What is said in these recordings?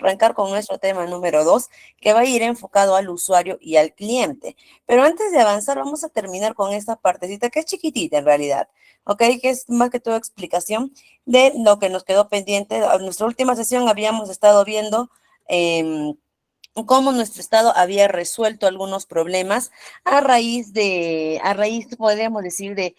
arrancar con nuestro tema número 2, que va a ir enfocado al usuario y al cliente. Pero antes de avanzar, vamos a terminar con esta partecita que es chiquitita en realidad, ¿ok? Que es más que todo explicación de lo que nos quedó pendiente. En nuestra última sesión habíamos estado viendo cómo nuestro estado había resuelto algunos problemas a raíz, podríamos decir, de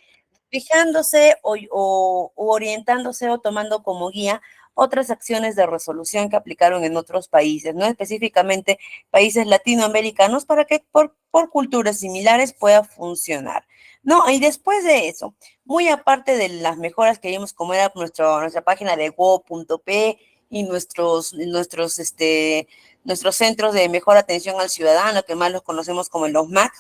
fijándose o orientándose o tomando como guía otras acciones de resolución que aplicaron en otros países, ¿no? Específicamente países latinoamericanos para que por culturas similares pueda funcionar. No, y después de eso, muy aparte de las mejoras que vimos, como era nuestra página de go.p y nuestros centros de mejor atención al ciudadano, que más los conocemos como los MAC,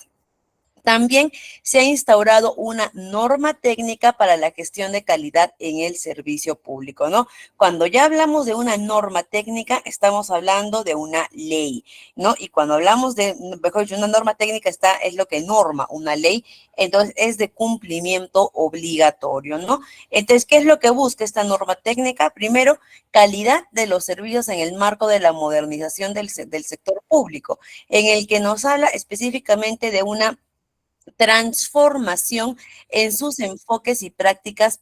también se ha instaurado una norma técnica para la gestión de calidad en el servicio público, ¿no? Cuando ya hablamos de una norma técnica, estamos hablando de una ley, ¿no? Y cuando hablamos de, mejor dicho, una norma técnica es lo que norma una ley, entonces es de cumplimiento obligatorio, ¿no? Entonces, ¿qué es lo que busca esta norma técnica? Primero, calidad de los servicios en el marco de la modernización del sector público, en el que nos habla específicamente de una transformación en sus enfoques y prácticas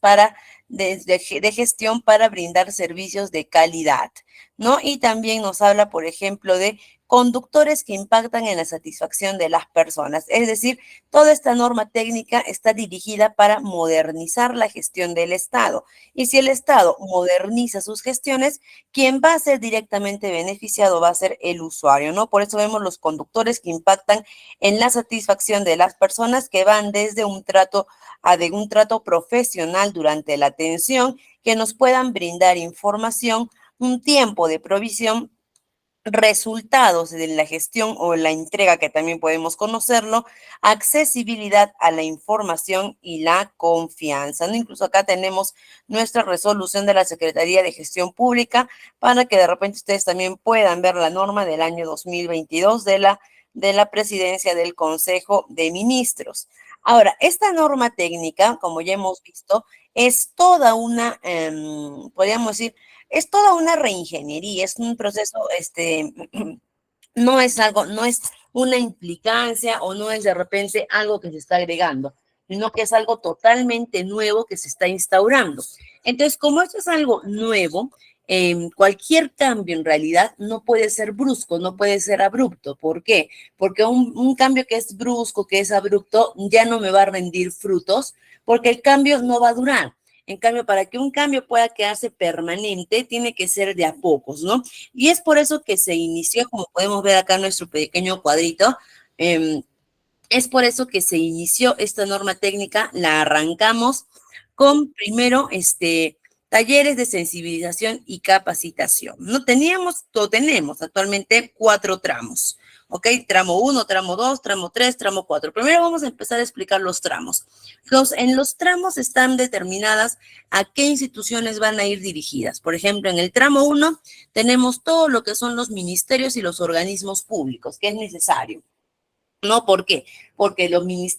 de gestión para brindar servicios de calidad, ¿no? Y también nos habla, por ejemplo, de conductores que impactan en la satisfacción de las personas. Es decir, toda esta norma técnica está dirigida para modernizar la gestión del Estado. Y si el Estado moderniza sus gestiones, quien va a ser directamente beneficiado va a ser el usuario, ¿no? Por eso vemos los conductores que impactan en la satisfacción de las personas, que van desde de un trato profesional durante la atención, que nos puedan brindar información, un tiempo de provisión, resultados de la gestión o la entrega, que también podemos conocerlo, accesibilidad a la información y la confianza, ¿no? Incluso acá tenemos nuestra resolución de la Secretaría de Gestión Pública para que de repente ustedes también puedan ver la norma del año 2022 de la Presidencia del Consejo de Ministros. Ahora, esta norma técnica, como ya hemos visto, es toda podríamos decir, es toda una reingeniería, es un proceso, no es una implicancia o no es de repente algo que se está agregando, sino que es algo totalmente nuevo que se está instaurando. Entonces, como esto es algo nuevo, cualquier cambio en realidad no puede ser brusco, no puede ser abrupto. ¿Por qué? Porque un cambio que es brusco, que es abrupto, ya no me va a rendir frutos, porque el cambio no va a durar. En cambio, para que un cambio pueda quedarse permanente, tiene que ser de a pocos, ¿no? Y es por eso que se inició, como podemos ver acá en nuestro pequeño cuadrito, es por eso que se inició esta norma técnica, la arrancamos con primero talleres de sensibilización y capacitación. No teníamos, o tenemos actualmente 4 tramos, ¿ok? Tramo 1, tramo 2, tramo 3, tramo 4. Primero vamos a empezar a explicar los tramos. En los tramos están determinadas a qué instituciones van a ir dirigidas. Por ejemplo, en el tramo 1 tenemos todo lo que son los ministerios y los organismos públicos, que es necesario. ¿No? ¿Por qué? Porque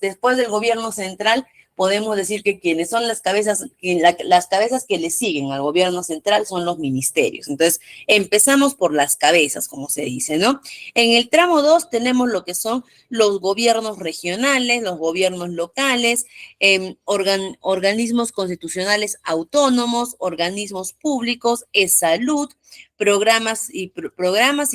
después del gobierno central podemos decir que quienes son las cabezas que le siguen al gobierno central son los ministerios. Entonces, empezamos por las cabezas, como se dice, ¿no? En el tramo 2 tenemos lo que son los gobiernos regionales, los gobiernos locales, organismos constitucionales autónomos, organismos públicos, salud, programas y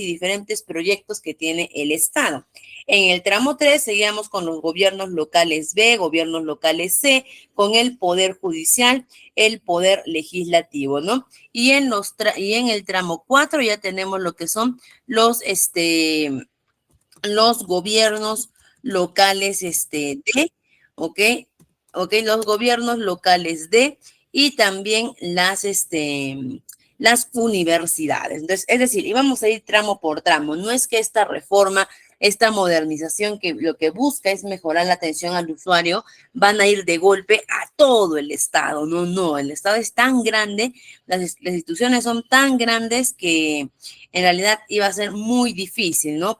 diferentes proyectos que tiene el Estado. En el tramo 3 seguíamos con los gobiernos locales B, gobiernos locales C, con el poder judicial, el poder legislativo, ¿no? Y en el tramo 4 ya tenemos lo que son los gobiernos locales D, ¿ok? ¿Ok? Los gobiernos locales D y también las universidades. Entonces, es decir, íbamos a ir tramo por tramo. No es que esta reforma, esta modernización, que lo que busca es mejorar la atención al usuario, van a ir de golpe a todo el Estado. No, no, el Estado es tan grande, las instituciones son tan grandes que en realidad iba a ser muy difícil, ¿no?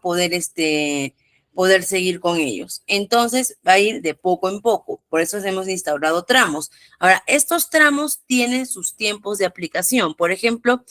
poder seguir con ellos. Entonces va a ir de poco en poco, por eso hemos instaurado tramos. Ahora, estos tramos tienen sus tiempos de aplicación. Por ejemplo,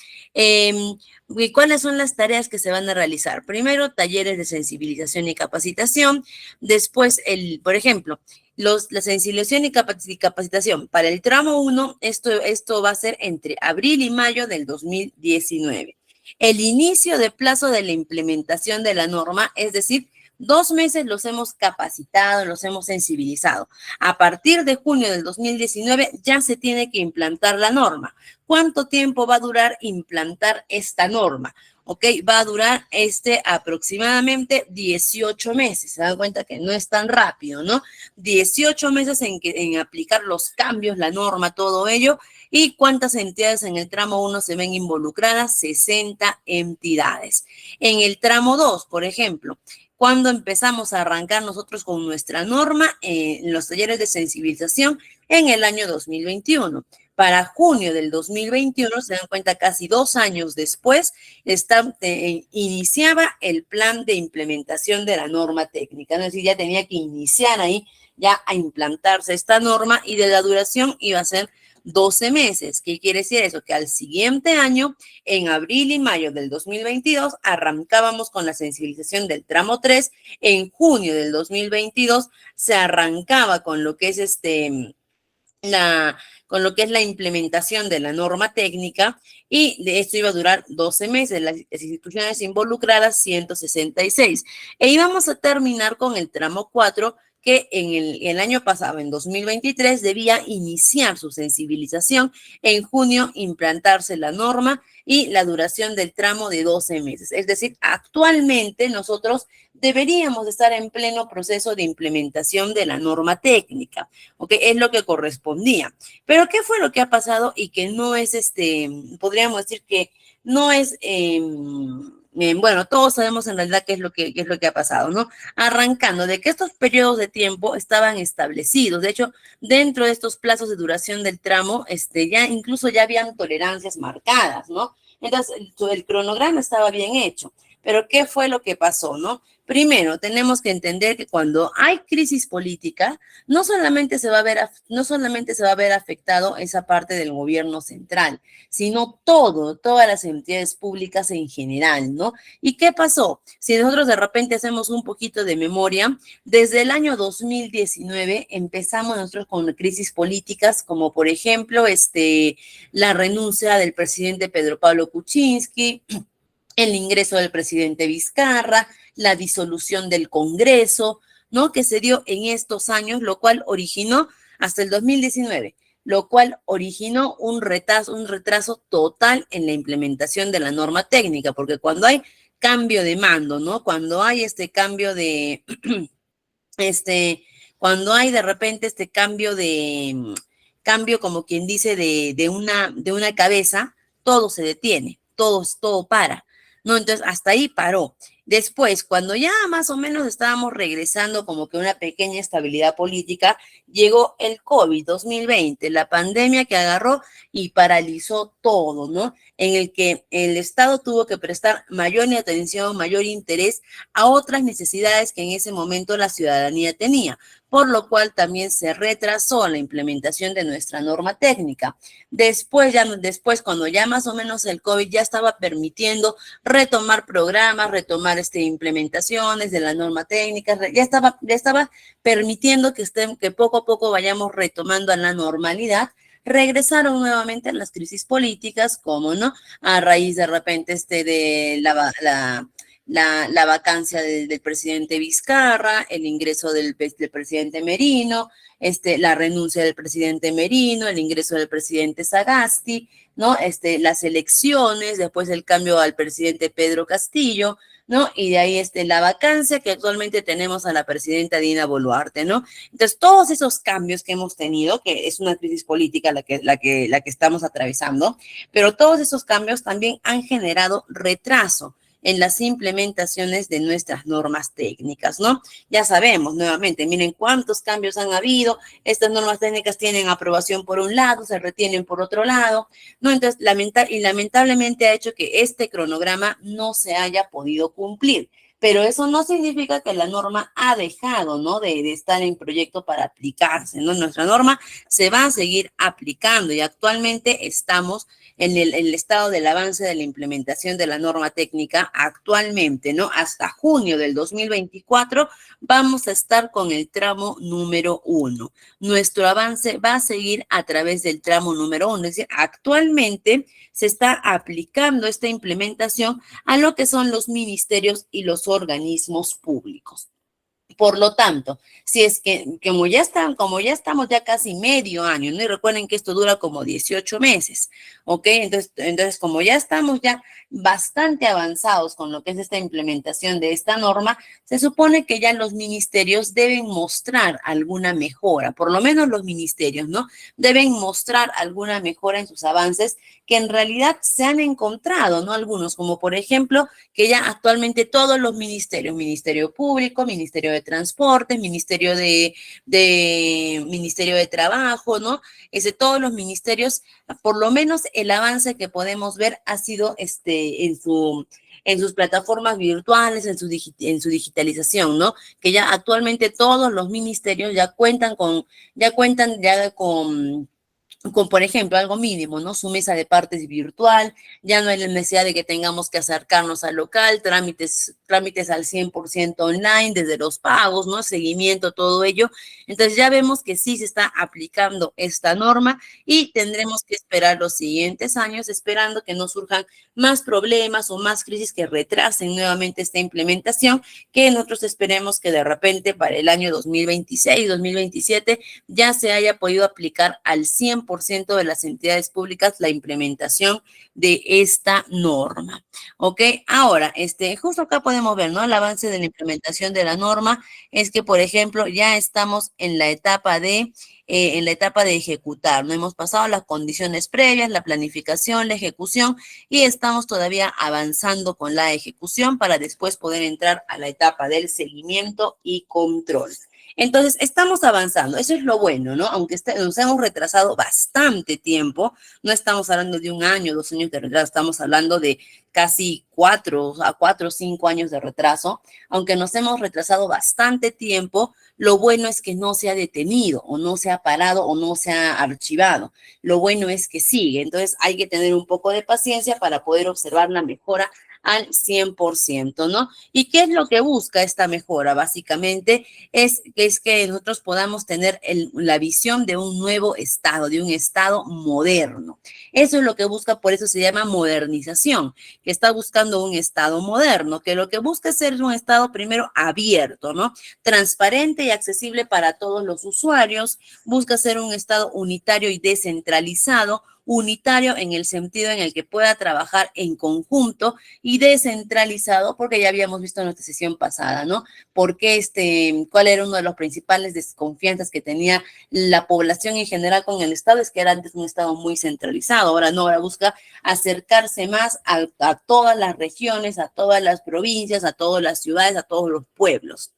¿cuáles son las tareas que se van a realizar? Primero, talleres de sensibilización y capacitación. Después, por ejemplo, la sensibilización y capacitación. Para el tramo 1, esto va a ser entre abril y mayo del 2019. El inicio de plazo de la implementación de la norma, es decir, 2 meses los hemos capacitado, los hemos sensibilizado. A partir de junio del 2019 ya se tiene que implantar la norma. ¿Cuánto tiempo va a durar implantar esta norma? ¿Ok? Va a durar aproximadamente 18 meses. Se dan cuenta que no es tan rápido, ¿no? 18 meses en aplicar los cambios, la norma, todo ello. ¿Y cuántas entidades en el tramo 1 se ven involucradas? 60 entidades. En el tramo 2, por ejemplo, cuando empezamos a arrancar nosotros con nuestra norma en los talleres de sensibilización en el año 2021. Para junio del 2021, se dan cuenta, casi 2 años después, iniciaba el plan de implementación de la norma técnica. Es decir, ya tenía que iniciar ahí ya a implantarse esta norma y de la duración iba a ser 12 meses. ¿Qué quiere decir eso? Que al siguiente año, en abril y mayo del 2022, arrancábamos con la sensibilización del tramo 3. En junio del 2022 se arrancaba con lo que es la implementación de la norma técnica y de esto iba a durar 12 meses, las instituciones involucradas 166. E íbamos a terminar con el tramo 4 que en el año pasado, en 2023, debía iniciar su sensibilización, en junio implantarse la norma y la duración del tramo de 12 meses. Es decir, actualmente nosotros deberíamos estar en pleno proceso de implementación de la norma técnica, ¿ok? Es lo que correspondía. Pero ¿qué fue lo que ha pasado y que no es, podríamos decir que no es, bueno, todos sabemos en realidad qué es lo que ha pasado, ¿no? Arrancando de que estos periodos de tiempo estaban establecidos. De hecho, dentro de estos plazos de duración del tramo, incluso ya habían tolerancias marcadas, ¿no? Entonces, el cronograma estaba bien hecho. Pero ¿qué fue lo que pasó, no? Primero, tenemos que entender que cuando hay crisis política, no solamente se va a ver afectado esa parte del gobierno central, sino todas las entidades públicas en general, ¿no? ¿Y qué pasó? Si nosotros de repente hacemos un poquito de memoria, desde el año 2019 empezamos nosotros con crisis políticas, como por ejemplo, la renuncia del presidente Pedro Pablo Kuczynski, el ingreso del presidente Vizcarra, la disolución del Congreso, ¿no? Que se dio en estos años, lo cual originó hasta el 2019, lo cual originó un retraso total en la implementación de la norma técnica, porque cuando hay cambio de mando, ¿no? Cuando hay cuando hay de repente cambio como quien dice de una cabeza, todo se detiene, todo para. No, entonces hasta ahí paró. Después, cuando ya más o menos estábamos regresando como que una pequeña estabilidad política, llegó el COVID 2020, la pandemia que agarró y paralizó todo, ¿no? En el que el Estado tuvo que prestar mayor atención, mayor interés a otras necesidades que en ese momento la ciudadanía tenía, por lo cual también se retrasó la implementación de nuestra norma técnica. Después, cuando ya más o menos el COVID ya estaba permitiendo retomar programas, retomar implementaciones de la norma técnica, ya estaba permitiendo que poco a poco vayamos retomando a la normalidad. Regresaron nuevamente las crisis políticas, como no, a raíz de repente de la vacancia del presidente Vizcarra, el ingreso del presidente Merino, la renuncia del presidente Merino, el ingreso del presidente Sagasti, ¿no? Las elecciones, después el cambio al presidente Pedro Castillo, ¿no? Y de ahí la vacancia que actualmente tenemos a la presidenta Dina Boluarte, ¿no? Entonces, todos esos cambios que hemos tenido, que es una crisis política la que estamos atravesando, pero todos esos cambios también han generado retraso en las implementaciones de nuestras normas técnicas, ¿no? Ya sabemos, nuevamente, miren cuántos cambios han habido, estas normas técnicas tienen aprobación por un lado, se retienen por otro lado, ¿no? Entonces, lamentablemente ha hecho que este cronograma no se haya podido cumplir. pero eso no significa que la norma ha dejado, ¿no? De estar en proyecto para aplicarse, ¿no? Nuestra norma se va a seguir aplicando y actualmente estamos en el estado del avance de la implementación de la norma técnica actualmente, ¿no? Hasta junio del 2024 vamos a estar con el tramo número 1. Nuestro avance va a seguir a través del tramo número 1, es decir, actualmente se está aplicando esta implementación a lo que son los ministerios y los organismos públicos. Por lo tanto, si es que como ya estamos ya casi medio año, ¿no? Y recuerden que esto dura como 18 meses, ¿ok? Entonces, como ya estamos ya bastante avanzados con lo que es esta implementación de esta norma, se supone que ya los ministerios deben mostrar alguna mejora, por lo menos los ministerios, ¿no? Deben mostrar alguna mejora en sus avances que en realidad se han encontrado, ¿no? Algunos, como por ejemplo, que ya actualmente todos los ministerios, Ministerio Público, Ministerio de Transporte, Ministerio de Trabajo, ¿no? Todos los ministerios, por lo menos el avance que podemos ver ha sido en sus plataformas virtuales, en su digitalización, ¿no? Que ya actualmente todos los ministerios ya cuentan con, por ejemplo, algo mínimo, ¿no? Su mesa de partes virtual, ya no hay la necesidad de que tengamos que acercarnos al local, trámites al 100% online, desde los pagos, ¿no? Seguimiento, todo ello. Entonces ya vemos que sí se está aplicando esta norma y tendremos que esperar los siguientes años, esperando que no surjan más problemas o más crisis que retrasen nuevamente esta implementación, que nosotros esperemos que de repente para el año 2026, 2027, ya se haya podido aplicar al 100% de las entidades públicas la implementación de esta norma. ¿Ok? Ahora, justo acá podemos ver, ¿no? El avance de la implementación de la norma es que, por ejemplo, ya estamos en la etapa de ejecutar, ¿no? Hemos pasado las condiciones previas, la planificación, la ejecución y estamos todavía avanzando con la ejecución para después poder entrar a la etapa del seguimiento y control. Entonces, estamos avanzando, eso es lo bueno, ¿no? Aunque nos hemos retrasado bastante tiempo, no estamos hablando de un año, 2 años de retraso, estamos hablando de casi 4 o 5 años de retraso, aunque nos hemos retrasado bastante tiempo, lo bueno es que no se ha detenido o no se ha parado o no se ha archivado. Lo bueno es que sigue, entonces hay que tener un poco de paciencia para poder observar la mejora al 100%, ¿no? ¿Y qué es lo que busca esta mejora? Básicamente es que nosotros podamos tener la visión de un nuevo Estado, de un Estado moderno. Eso es lo que busca, por eso se llama modernización, que está buscando un Estado moderno, que lo que busca es ser un Estado primero abierto, ¿no? Transparente y accesible para todos los usuarios, busca ser un Estado unitario y descentralizado, unitario en el sentido en el que pueda trabajar en conjunto y descentralizado, porque ya habíamos visto en nuestra sesión pasada, ¿no? Cuál era uno de los principales desconfianzas que tenía la población en general con el Estado, es que era antes un Estado muy centralizado, ahora no, ahora busca acercarse más a todas las regiones, a todas las provincias, a todas las ciudades, a todos los pueblos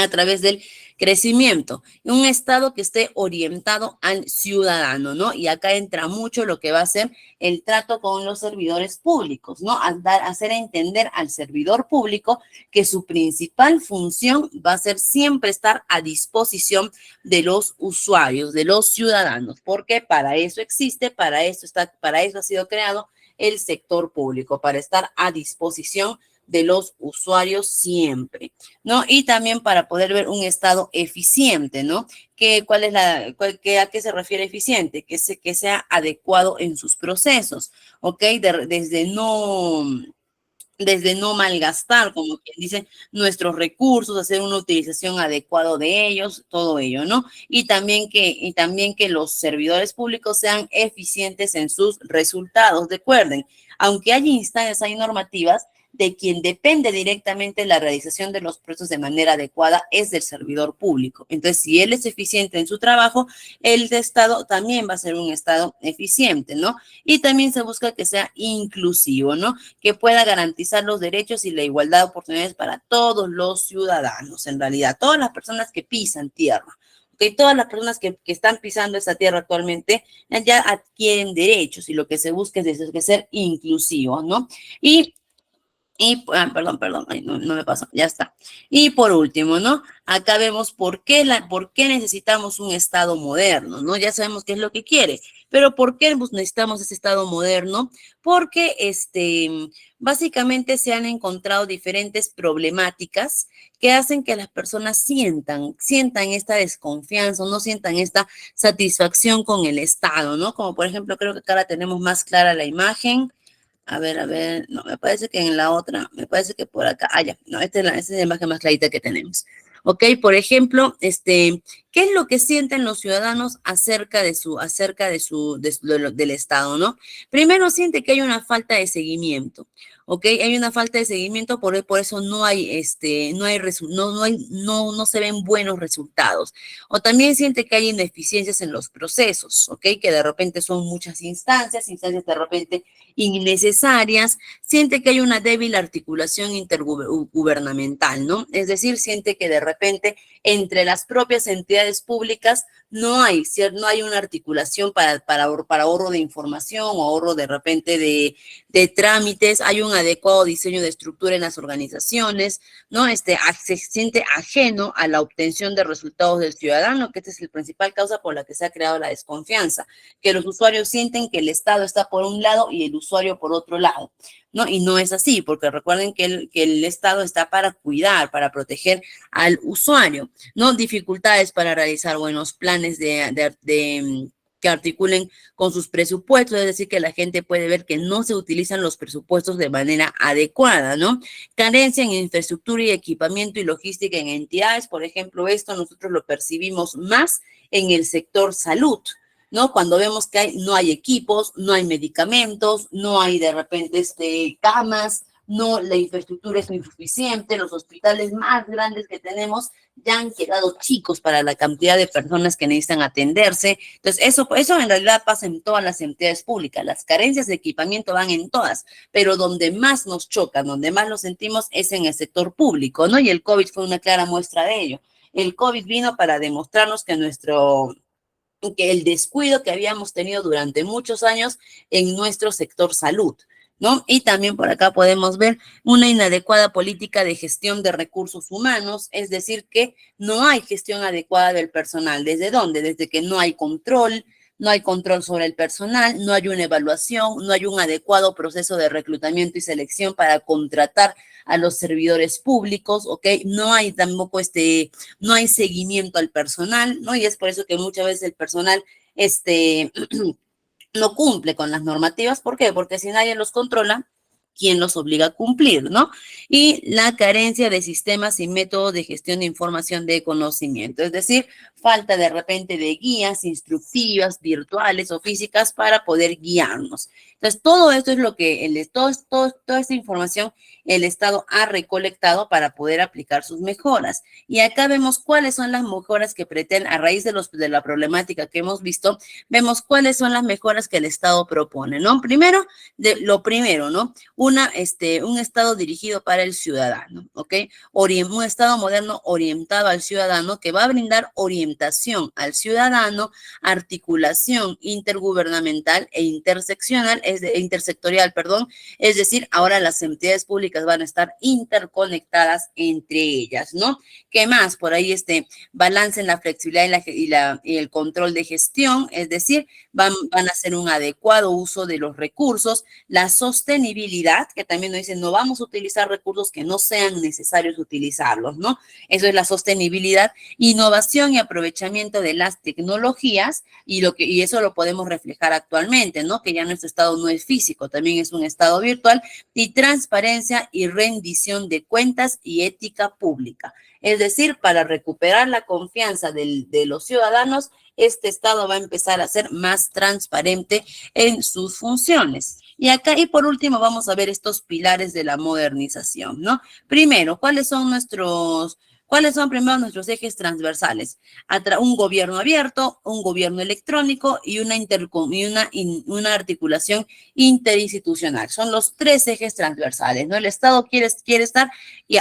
a través del crecimiento, un Estado que esté orientado al ciudadano, ¿no? Y acá entra mucho lo que va a ser el trato con los servidores públicos, ¿no? Hacer entender al servidor público que su principal función va a ser siempre estar a disposición de los usuarios, de los ciudadanos, porque para eso existe, para eso ha sido creado el sector público, para estar a disposición de los usuarios siempre, ¿no? Y también para poder ver un Estado eficiente, ¿no? ¿A qué se refiere eficiente? Que sea adecuado en sus procesos, ¿ok? Desde no malgastar, como quien dice, nuestros recursos, hacer una utilización adecuada de ellos, todo ello, ¿no? Y también que los servidores públicos sean eficientes en sus resultados. Recuerden, aunque hay instancias, hay normativas, de quien depende directamente la realización de los procesos de manera adecuada es del servidor público. Entonces, si él es eficiente en su trabajo, el de Estado también va a ser un Estado eficiente, ¿no? Y también se busca que sea inclusivo, ¿no? Que pueda garantizar los derechos y la igualdad de oportunidades para todos los ciudadanos, en realidad, todas las personas que pisan tierra. Okay, todas las personas que están pisando esta tierra actualmente ya adquieren derechos y lo que se busca es ser inclusivo, ¿no? Y Y, perdón, ay, no me pasó, ya está. Y por último, ¿no? Acá vemos por qué necesitamos un Estado moderno, ¿no? Ya sabemos qué es lo que quiere, pero ¿por qué necesitamos ese Estado moderno? Porque, básicamente se han encontrado diferentes problemáticas que hacen que las personas sientan esta desconfianza, o no sientan esta satisfacción con el Estado, ¿no? Como por ejemplo, creo que acá la tenemos más clara la imagen. A ver, no, me parece que en la otra, me parece que por acá, ya, no, esta es la imagen más clarita que tenemos. Ok, por ejemplo, ¿qué es lo que sienten los ciudadanos del Estado, ¿no? Primero siente que hay una falta de seguimiento, ¿ok? Hay una falta de seguimiento, por eso no se ven buenos resultados. O también siente que hay ineficiencias en los procesos, ¿ok? Que de repente son muchas instancias de repente innecesarias, siente que hay una débil articulación intergubernamental, ¿no? Es decir, siente que de repente entre las propias entidades públicas no hay una articulación para ahorro de información o ahorro de repente de trámites, hay un adecuado diseño de estructura en las organizaciones, ¿no? Se siente ajeno a la obtención de resultados del ciudadano, que esta es la principal causa por la que se ha creado la desconfianza, que los usuarios sienten que el Estado está por un lado y el usuario por otro lado, ¿no? Y no es así, porque recuerden que el Estado está para cuidar, para proteger al usuario, ¿no? Dificultades para realizar buenos planes que articulen con sus presupuestos, es decir, que la gente puede ver que no se utilizan los presupuestos de manera adecuada, ¿no? Carencia en infraestructura y equipamiento y logística en entidades, por ejemplo, esto nosotros lo percibimos más en el sector salud, ¿no? Cuando vemos que no hay equipos, no hay medicamentos, no hay de repente camas, no, la infraestructura es insuficiente, los hospitales más grandes que tenemos ya han quedado chicos para la cantidad de personas que necesitan atenderse. Entonces, eso en realidad pasa en todas las entidades públicas. Las carencias de equipamiento van en todas, pero donde más nos chocan, donde más lo sentimos es en el sector público, ¿no? Y el COVID fue una clara muestra de ello. El COVID vino para demostrarnos que el descuido que habíamos tenido durante muchos años en nuestro sector salud, ¿no? Y también por acá podemos ver una inadecuada política de gestión de recursos humanos, es decir, que no hay gestión adecuada del personal. ¿Desde dónde? Desde que no hay control sobre el personal, no hay una evaluación, no hay un adecuado proceso de reclutamiento y selección para contratar a los servidores públicos, ¿ok? No hay tampoco no hay seguimiento al personal, ¿no? Y es por eso que muchas veces el personal, no cumple con las normativas. ¿Por qué? Porque si nadie los controla, ¿quién los obliga a cumplir, no? Y la carencia de sistemas y métodos de gestión de información de conocimiento, es decir, falta de repente de guías instructivas, virtuales o físicas para poder guiarnos. Entonces, todo esto es lo que toda esta información el Estado ha recolectado para poder aplicar sus mejoras. Y acá vemos cuáles son las mejoras que pretenden, a raíz de la problemática que hemos visto, vemos cuáles son las mejoras que el Estado propone, ¿no? Lo primero, ¿no? Un Estado dirigido para el ciudadano, ¿ok? Un Estado moderno orientado al ciudadano que va a brindar orientación al ciudadano, articulación intergubernamental e intersectorial, perdón, es decir, ahora las entidades públicas van a estar interconectadas entre ellas, ¿no? ¿Qué más? Por ahí balance en la flexibilidad y el control de gestión, es decir, van a hacer un adecuado uso de los recursos, la sostenibilidad, que también nos dicen, no vamos a utilizar recursos que no sean necesarios utilizarlos, ¿no? Eso es la sostenibilidad, innovación y aprovechamiento de las tecnologías, y eso lo podemos reflejar actualmente, ¿no? Que ya nuestro estado no es físico, también es un estado virtual, y transparencia y rendición de cuentas y ética pública. Es decir, para recuperar la confianza de los ciudadanos, este Estado va a empezar a ser más transparente en sus funciones. Y por último, vamos a ver estos pilares de la modernización, ¿no? Primero, ¿cuáles son primero nuestros ejes transversales? Un gobierno abierto, un gobierno electrónico y una articulación interinstitucional. Son los tres ejes transversales, ¿no? El Estado quiere estar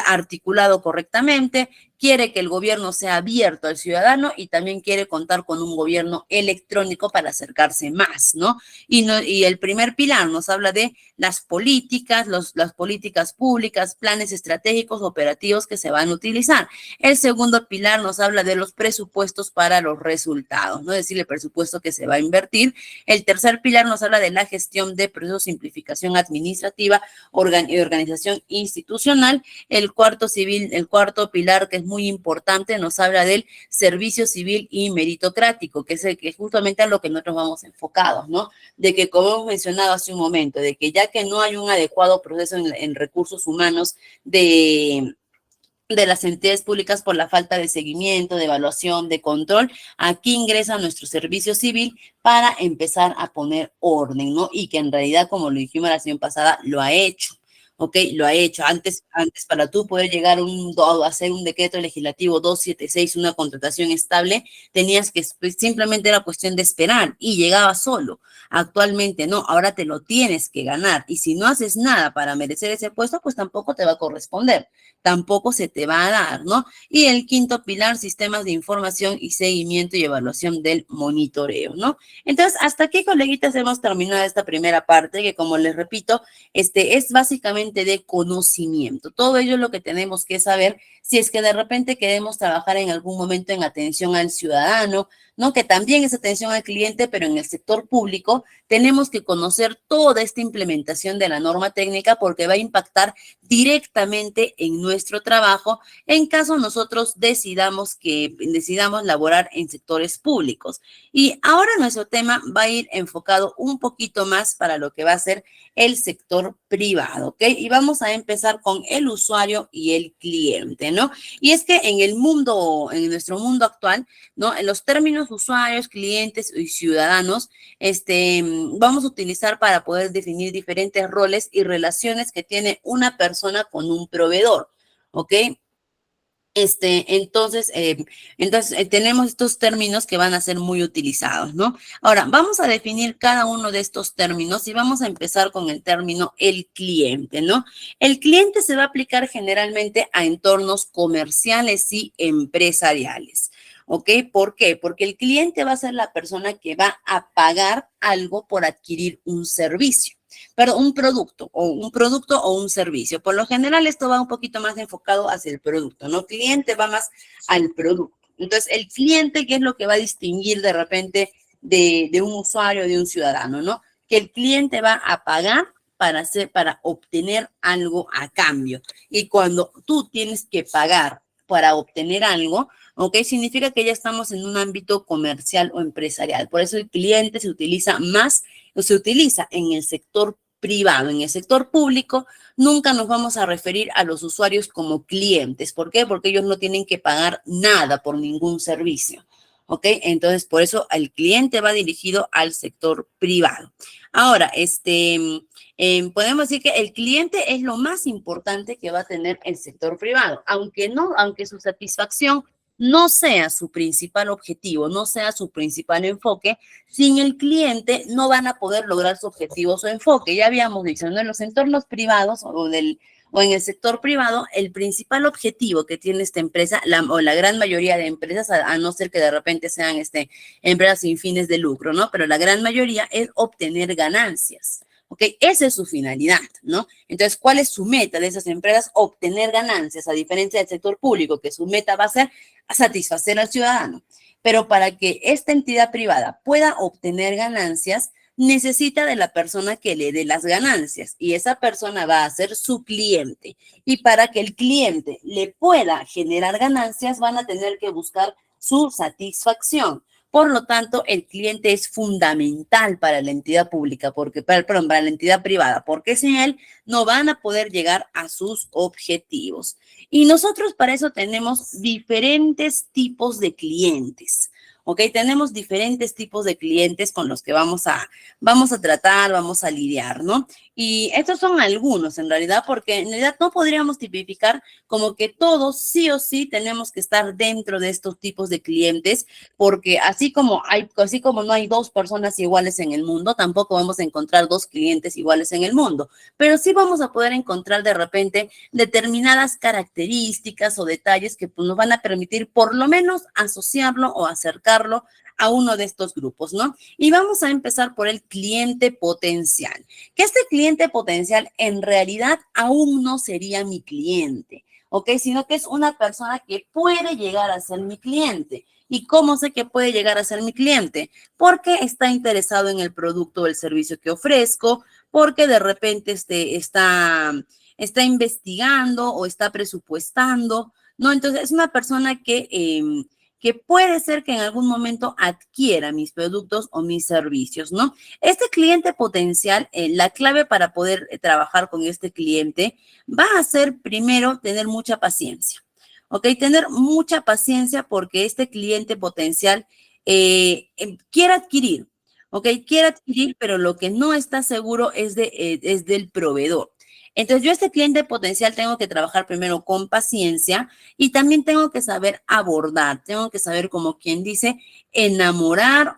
articulado correctamente, quiere que el gobierno sea abierto al ciudadano y también quiere contar con un gobierno electrónico para acercarse más, ¿no? Y el primer pilar nos habla de las políticas, las políticas públicas, planes estratégicos, operativos que se van a utilizar. El segundo pilar nos habla de los presupuestos para los resultados, ¿no? Es decir, el presupuesto que se va a invertir. El tercer pilar nos habla de la gestión de procesos, simplificación administrativa y organización institucional. El cuarto pilar, que es muy importante, nos habla del servicio civil y meritocrático, que es justamente a lo que nosotros vamos enfocados, ¿no? De que, como hemos mencionado hace un momento, de que ya que no hay un adecuado proceso en recursos humanos de las entidades públicas por la falta de seguimiento, de evaluación, de control, aquí ingresa nuestro servicio civil para empezar a poner orden, ¿no? Y que en realidad, como lo dijimos la semana pasada, lo ha hecho. ¿Ok? Lo ha hecho. Antes para tú poder llegar a hacer un decreto legislativo 276, una contratación estable, tenías que, pues, simplemente era cuestión de esperar y llegaba solo. Actualmente no, ahora te lo tienes que ganar. Y si no haces nada para merecer ese puesto, pues tampoco te va a corresponder, tampoco se te va a dar, ¿no? Y el quinto pilar, sistemas de información y seguimiento y evaluación del monitoreo, ¿no? Entonces, hasta aquí, coleguitas, hemos terminado esta primera parte, que, como les repito, es básicamente de conocimiento. Todo ello es lo que tenemos que saber si es que de repente queremos trabajar en algún momento en atención al ciudadano, ¿no? Que también es atención al cliente, pero en el sector público tenemos que conocer toda esta implementación de la norma técnica, porque va a impactar directamente en nuestro trabajo en caso nosotros decidamos laborar en sectores públicos. Y ahora nuestro tema va a ir enfocado un poquito más para lo que va a ser el sector privado, ¿ok? Y vamos a empezar con el usuario y el cliente, ¿no? Y es que en nuestro mundo actual, ¿no? En los términos usuarios, clientes y ciudadanos, vamos a utilizar para poder definir diferentes roles y relaciones que tiene una persona con un proveedor, ¿ok? Entonces, tenemos estos términos que van a ser muy utilizados, ¿no? Ahora, vamos a definir cada uno de estos términos y vamos a empezar con el término el cliente, ¿no? El cliente se va a aplicar generalmente a entornos comerciales y empresariales, ¿ok? ¿Por qué? Porque el cliente va a ser la persona que va a pagar algo por adquirir un servicio. Pero un producto o un servicio. Por lo general, esto va un poquito más enfocado hacia el producto, ¿no? Cliente va más al producto. Entonces, el cliente, ¿qué es lo que va a distinguir de repente de un usuario, de un ciudadano, ¿no? Que el cliente va a pagar para obtener algo a cambio. Y cuando tú tienes que pagar para obtener algo, ¿ok? Significa que ya estamos en un ámbito comercial o empresarial. Por eso el cliente se utiliza en el sector privado. En el sector público nunca nos vamos a referir a los usuarios como clientes. ¿Por qué? Porque ellos no tienen que pagar nada por ningún servicio. ¿Ok? Entonces, por eso el cliente va dirigido al sector privado. Ahora, podemos decir que el cliente es lo más importante que va a tener el sector privado, aunque su satisfacción no sea su principal objetivo, no sea su principal enfoque. Sin el cliente no van a poder lograr su objetivo o su enfoque. Ya habíamos dicho, ¿no? En los entornos privados o en el sector privado, el principal objetivo que tiene esta empresa, la gran mayoría de empresas, a no ser que de repente sean empresas sin fines de lucro, ¿no? Pero la gran mayoría es obtener ganancias. ¿Ok? Esa es su finalidad, ¿no? Entonces, ¿cuál es su meta de esas empresas? Obtener ganancias, a diferencia del sector público, que su meta va a ser satisfacer al ciudadano. Pero para que esta entidad privada pueda obtener ganancias, necesita de la persona que le dé las ganancias, y esa persona va a ser su cliente. Y para que el cliente le pueda generar ganancias, van a tener que buscar su satisfacción. Por lo tanto, el cliente es fundamental para la entidad pública, para la entidad privada, porque sin él no van a poder llegar a sus objetivos. Y nosotros para eso tenemos diferentes tipos de clientes. ¿Ok? Tenemos diferentes tipos de clientes con los que vamos a tratar, vamos a lidiar, ¿no? Y estos son algunos en realidad, porque en realidad no podríamos tipificar como que todos sí o sí tenemos que estar dentro de estos tipos de clientes, porque así como no hay dos personas iguales en el mundo, tampoco vamos a encontrar dos clientes iguales en el mundo, pero sí vamos a poder encontrar de repente determinadas características o detalles que pues, nos van a permitir por lo menos asociarlo o acercarlo a uno de estos grupos, ¿no? Y vamos a empezar por el cliente potencial, que este cliente potencial en realidad aún no sería mi cliente, ¿ok? Sino que es una persona que puede llegar a ser mi cliente. ¿Y cómo sé que puede llegar a ser mi cliente? Porque está interesado en el producto o el servicio que ofrezco, porque de repente está investigando o está presupuestando, ¿no? Entonces es una persona que puede ser que en algún momento adquiera mis productos o mis servicios, ¿no? Este cliente potencial, la clave para poder trabajar con este cliente va a ser primero tener mucha paciencia, ¿ok? Tener mucha paciencia porque este cliente potencial quiere adquirir, ¿ok? Quiere adquirir, pero lo que no está seguro es del proveedor. Entonces, yo este cliente potencial tengo que trabajar primero con paciencia y también tengo que saber abordar, tengo que saber, como quien dice, enamorar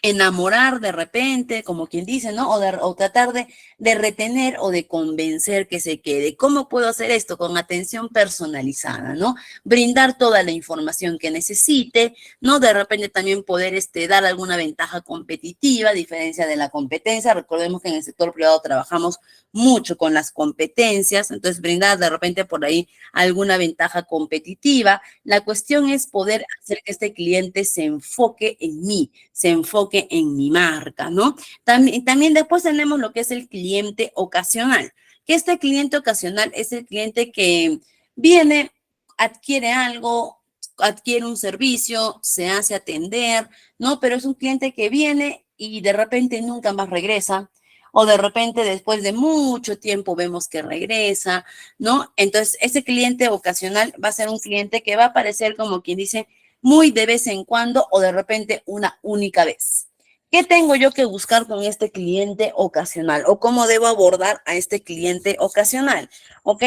enamorar de repente, como quien dice, ¿no? O tratar de retener o de convencer que se quede. ¿Cómo puedo hacer esto? Con atención personalizada, ¿no? Brindar toda la información que necesite, ¿no? De repente también poder dar alguna ventaja competitiva, a diferencia de la competencia. Recordemos que en el sector privado trabajamos mucho con las competencias, entonces brindar de repente por ahí alguna ventaja competitiva. La cuestión es poder hacer que este cliente se enfoque en mí, se enfoque en mi marca, ¿no? También después tenemos lo que es el cliente ocasional, que este cliente ocasional es el cliente que viene, adquiere algo, adquiere un servicio, se hace atender, ¿no? Pero es un cliente que viene y de repente nunca más regresa, o de repente después de mucho tiempo vemos que regresa, ¿no? Entonces, ese cliente ocasional va a ser un cliente que va a aparecer como quien dice muy de vez en cuando o de repente una única vez. ¿Qué tengo yo que buscar con este cliente ocasional o cómo debo abordar a este cliente ocasional? ¿Ok?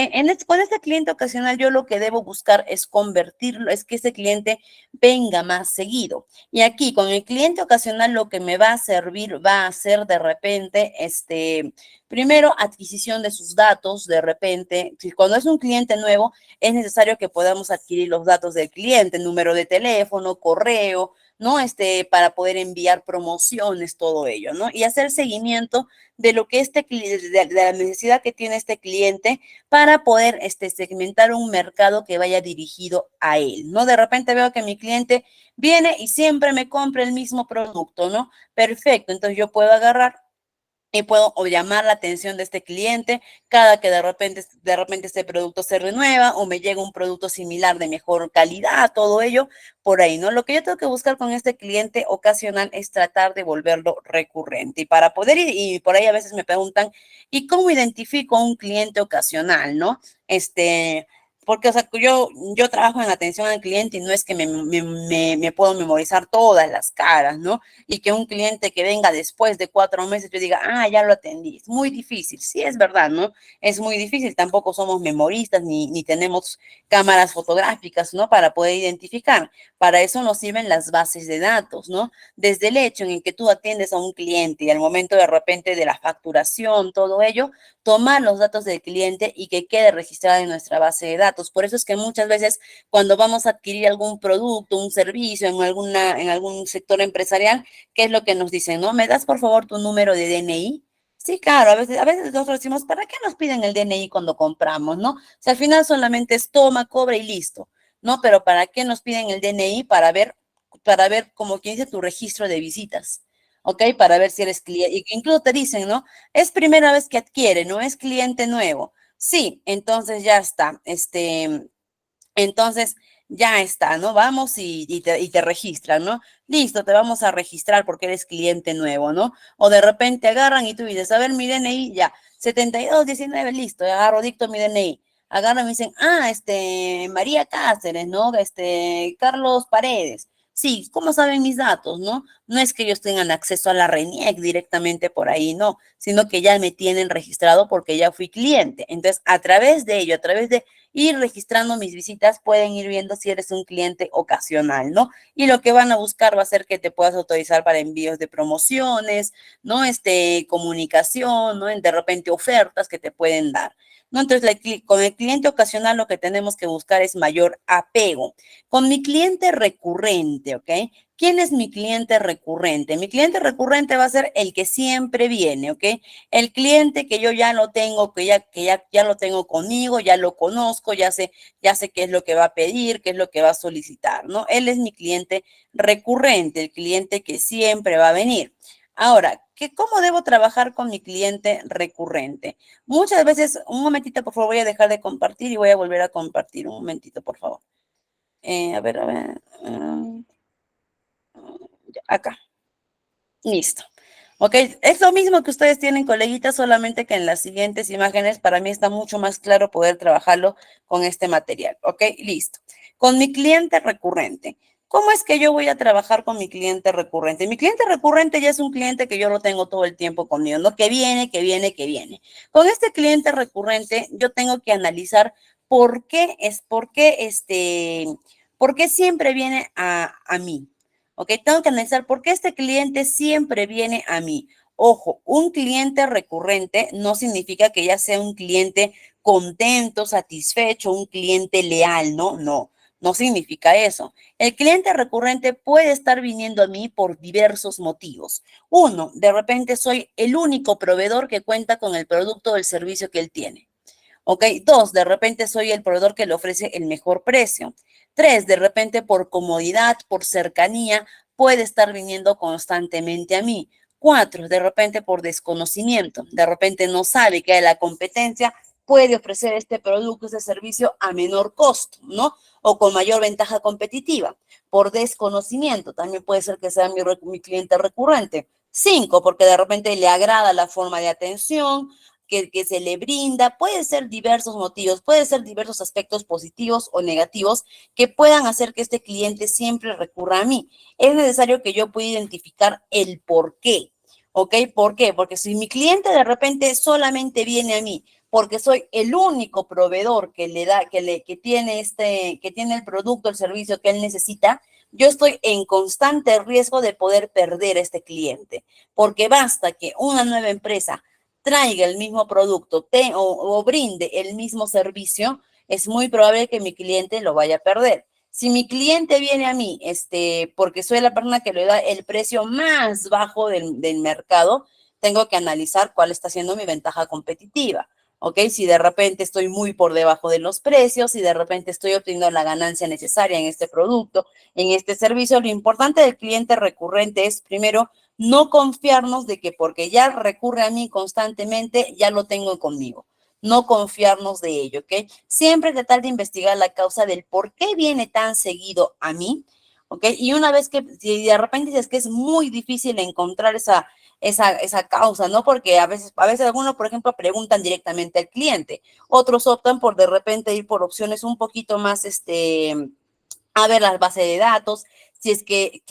Con este cliente ocasional yo lo que debo buscar es convertirlo, es que ese cliente venga más seguido. Y aquí con el cliente ocasional lo que me va a servir va a ser de repente, primero adquisición de sus datos, de repente, si cuando es un cliente nuevo, es necesario que podamos adquirir los datos del cliente, número de teléfono, correo, ¿no? Para poder enviar promociones, todo ello, ¿no? Y hacer seguimiento de lo que de la necesidad que tiene este cliente para poder segmentar un mercado que vaya dirigido a él, ¿no? De repente veo que mi cliente viene y siempre me compra el mismo producto, ¿no? Perfecto, entonces yo puedo agarrar y puedo o llamar la atención de este cliente cada que de repente este producto se renueva o me llega un producto similar de mejor calidad, todo ello por ahí, ¿no? Lo que yo tengo que buscar con este cliente ocasional es tratar de volverlo recurrente. Y para poder ir, y por ahí a veces me preguntan, ¿y cómo identifico a un cliente ocasional, no? Porque, o sea, yo trabajo en atención al cliente y no es que me puedo memorizar todas las caras, ¿no? Y que un cliente que venga después de 4 meses yo diga, ah, ya lo atendí. Es muy difícil, sí es verdad, ¿no? Es muy difícil, tampoco somos memoristas ni tenemos cámaras fotográficas, ¿no? Para poder identificar. Para eso nos sirven las bases de datos, ¿no? Desde el hecho en el que tú atiendes a un cliente y al momento de repente de la facturación, todo ello, tomar los datos del cliente y que quede registrado en nuestra base de datos. Por eso es que muchas veces cuando vamos a adquirir algún producto, un servicio en algún sector empresarial, ¿qué es lo que nos dicen? ¿No? ¿Me das por favor tu número de DNI? Sí, claro, a veces nosotros decimos, ¿para qué nos piden el DNI cuando compramos, no? O sea, al final solamente es toma, cobra y listo, ¿no? Pero ¿para qué nos piden el DNI? Para ver, como quien dice, tu registro de visitas, ¿ok? Para ver si eres cliente. Incluso te dicen, ¿no? Es primera vez que adquiere, no es cliente nuevo. Sí, entonces ya está. Entonces, ya está, ¿no? Vamos y te registran, ¿no? Listo, te vamos a registrar porque eres cliente nuevo, ¿no? O de repente agarran y tú dices, a ver, mi DNI, ya, 7219, listo, agarro, dicto mi DNI. Agarran y me dicen, María Cáceres, ¿no? Carlos Paredes. Sí, ¿cómo saben mis datos, no? No es que ellos tengan acceso a la RENIEC directamente por ahí, no, sino que ya me tienen registrado porque ya fui cliente. Entonces, a través de ello, a través de ir registrando mis visitas, pueden ir viendo si eres un cliente ocasional, ¿no? Y lo que van a buscar va a ser que te puedas autorizar para envíos de promociones, ¿no? Comunicación, ¿no? De repente ofertas que te pueden dar, ¿no? Entonces, con el cliente ocasional lo que tenemos que buscar es mayor apego. Con mi cliente recurrente, ¿ok? ¿Quién es mi cliente recurrente? Mi cliente recurrente va a ser el que siempre viene, ¿ok? El cliente que yo ya lo tengo, ya lo tengo conmigo, ya lo conozco, ya sé qué es lo que va a pedir, qué es lo que va a solicitar, ¿no? Él es mi cliente recurrente, el cliente que siempre va a venir. Ahora, ¿cómo debo trabajar con mi cliente recurrente? Muchas veces, un momentito, por favor, voy a dejar de compartir y voy a volver a compartir. Un momentito, por favor. A ver. Acá. Listo. Ok, es lo mismo que ustedes tienen, coleguitas, solamente que en las siguientes imágenes para mí está mucho más claro poder trabajarlo con este material. Ok, listo. Con mi cliente recurrente. ¿Cómo es que yo voy a trabajar con mi cliente recurrente? Mi cliente recurrente ya es un cliente que yo lo tengo todo el tiempo conmigo, ¿no? Que viene, que viene, que viene. Con este cliente recurrente yo tengo que analizar por qué siempre viene a mí. ¿Ok? Tengo que analizar por qué este cliente siempre viene a mí. Ojo, un cliente recurrente no significa que ya sea un cliente contento, satisfecho, un cliente leal, ¿no? No, no significa eso. El cliente recurrente puede estar viniendo a mí por diversos motivos. Uno, de repente soy el único proveedor que cuenta con el producto o el servicio que él tiene. ¿Ok? Dos, de repente soy el proveedor que le ofrece el mejor precio. Tres, de repente por comodidad, por cercanía, puede estar viniendo constantemente a mí. Cuatro, de repente por desconocimiento, de repente no sabe que la competencia puede ofrecer este producto, este servicio a menor costo, ¿no? O con mayor ventaja competitiva. Por desconocimiento, también puede ser que sea mi cliente recurrente. Cinco, porque de repente le agrada la forma de atención, que se le brinda, puede ser diversos motivos, puede ser diversos aspectos positivos o negativos que puedan hacer que este cliente siempre recurra a mí. Es necesario que yo pueda identificar el por qué. ¿Ok? ¿Por qué? Porque si mi cliente de repente solamente viene a mí porque soy el único proveedor que le da, que tiene el producto, el servicio que él necesita, yo estoy en constante riesgo de poder perder a este cliente, porque basta que una nueva empresa traiga el mismo producto o brinde el mismo servicio, es muy probable que mi cliente lo vaya a perder. Si mi cliente viene a mí, porque soy la persona que le da el precio más bajo del mercado, tengo que analizar cuál está siendo mi ventaja competitiva. ¿Ok? Si de repente estoy muy por debajo de los precios, si de repente estoy obteniendo la ganancia necesaria en este producto, en este servicio, lo importante del cliente recurrente es, primero, no confiarnos de que porque ya recurre a mí constantemente, ya lo tengo conmigo. No confiarnos de ello, ¿ok? Siempre tratar de investigar la causa del por qué viene tan seguido a mí, ¿ok? Y una vez que, si de repente dices que es muy difícil encontrar esa causa, ¿no? Porque a veces algunos, por ejemplo, preguntan directamente al cliente, otros optan por de repente ir por opciones un poquito más, a ver las bases de datos, si es que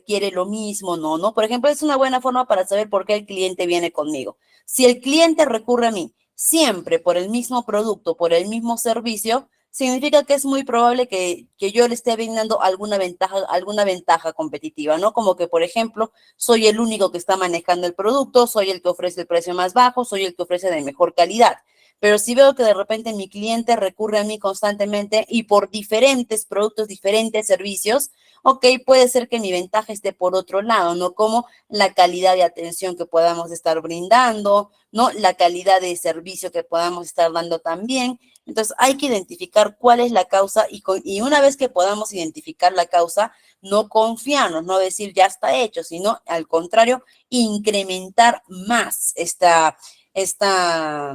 quiere lo mismo, no. Por ejemplo, es una buena forma para saber por qué el cliente viene conmigo. Si el cliente recurre a mí siempre por el mismo producto, por el mismo servicio, significa que es muy probable que yo le esté brindando alguna ventaja competitiva, ¿no? Como que, por ejemplo, soy el único que está manejando el producto, soy el que ofrece el precio más bajo, soy el que ofrece de mejor calidad. Pero si veo que de repente mi cliente recurre a mí constantemente y por diferentes productos, diferentes servicios, ok, puede ser que mi ventaja esté por otro lado, ¿no? Como la calidad de atención que podamos estar brindando, ¿no? La calidad de servicio que podamos estar dando también. Entonces, hay que identificar cuál es la causa y una vez que podamos identificar la causa, no confiarnos, no decir ya está hecho, sino al contrario, incrementar más esta esta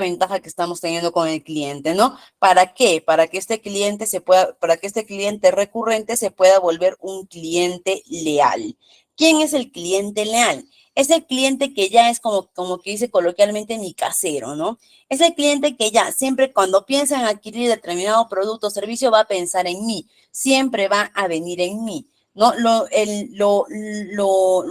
ventaja que estamos teniendo con el cliente, ¿no? ¿Para qué? Para que este cliente recurrente se pueda volver un cliente leal. ¿Quién es el cliente leal? Es el cliente que ya es como que dice coloquialmente mi casero, ¿no? Es el cliente que ya siempre cuando piensa en adquirir determinado producto o servicio va a pensar en mí, siempre va a venir en mí. ¿No? Lo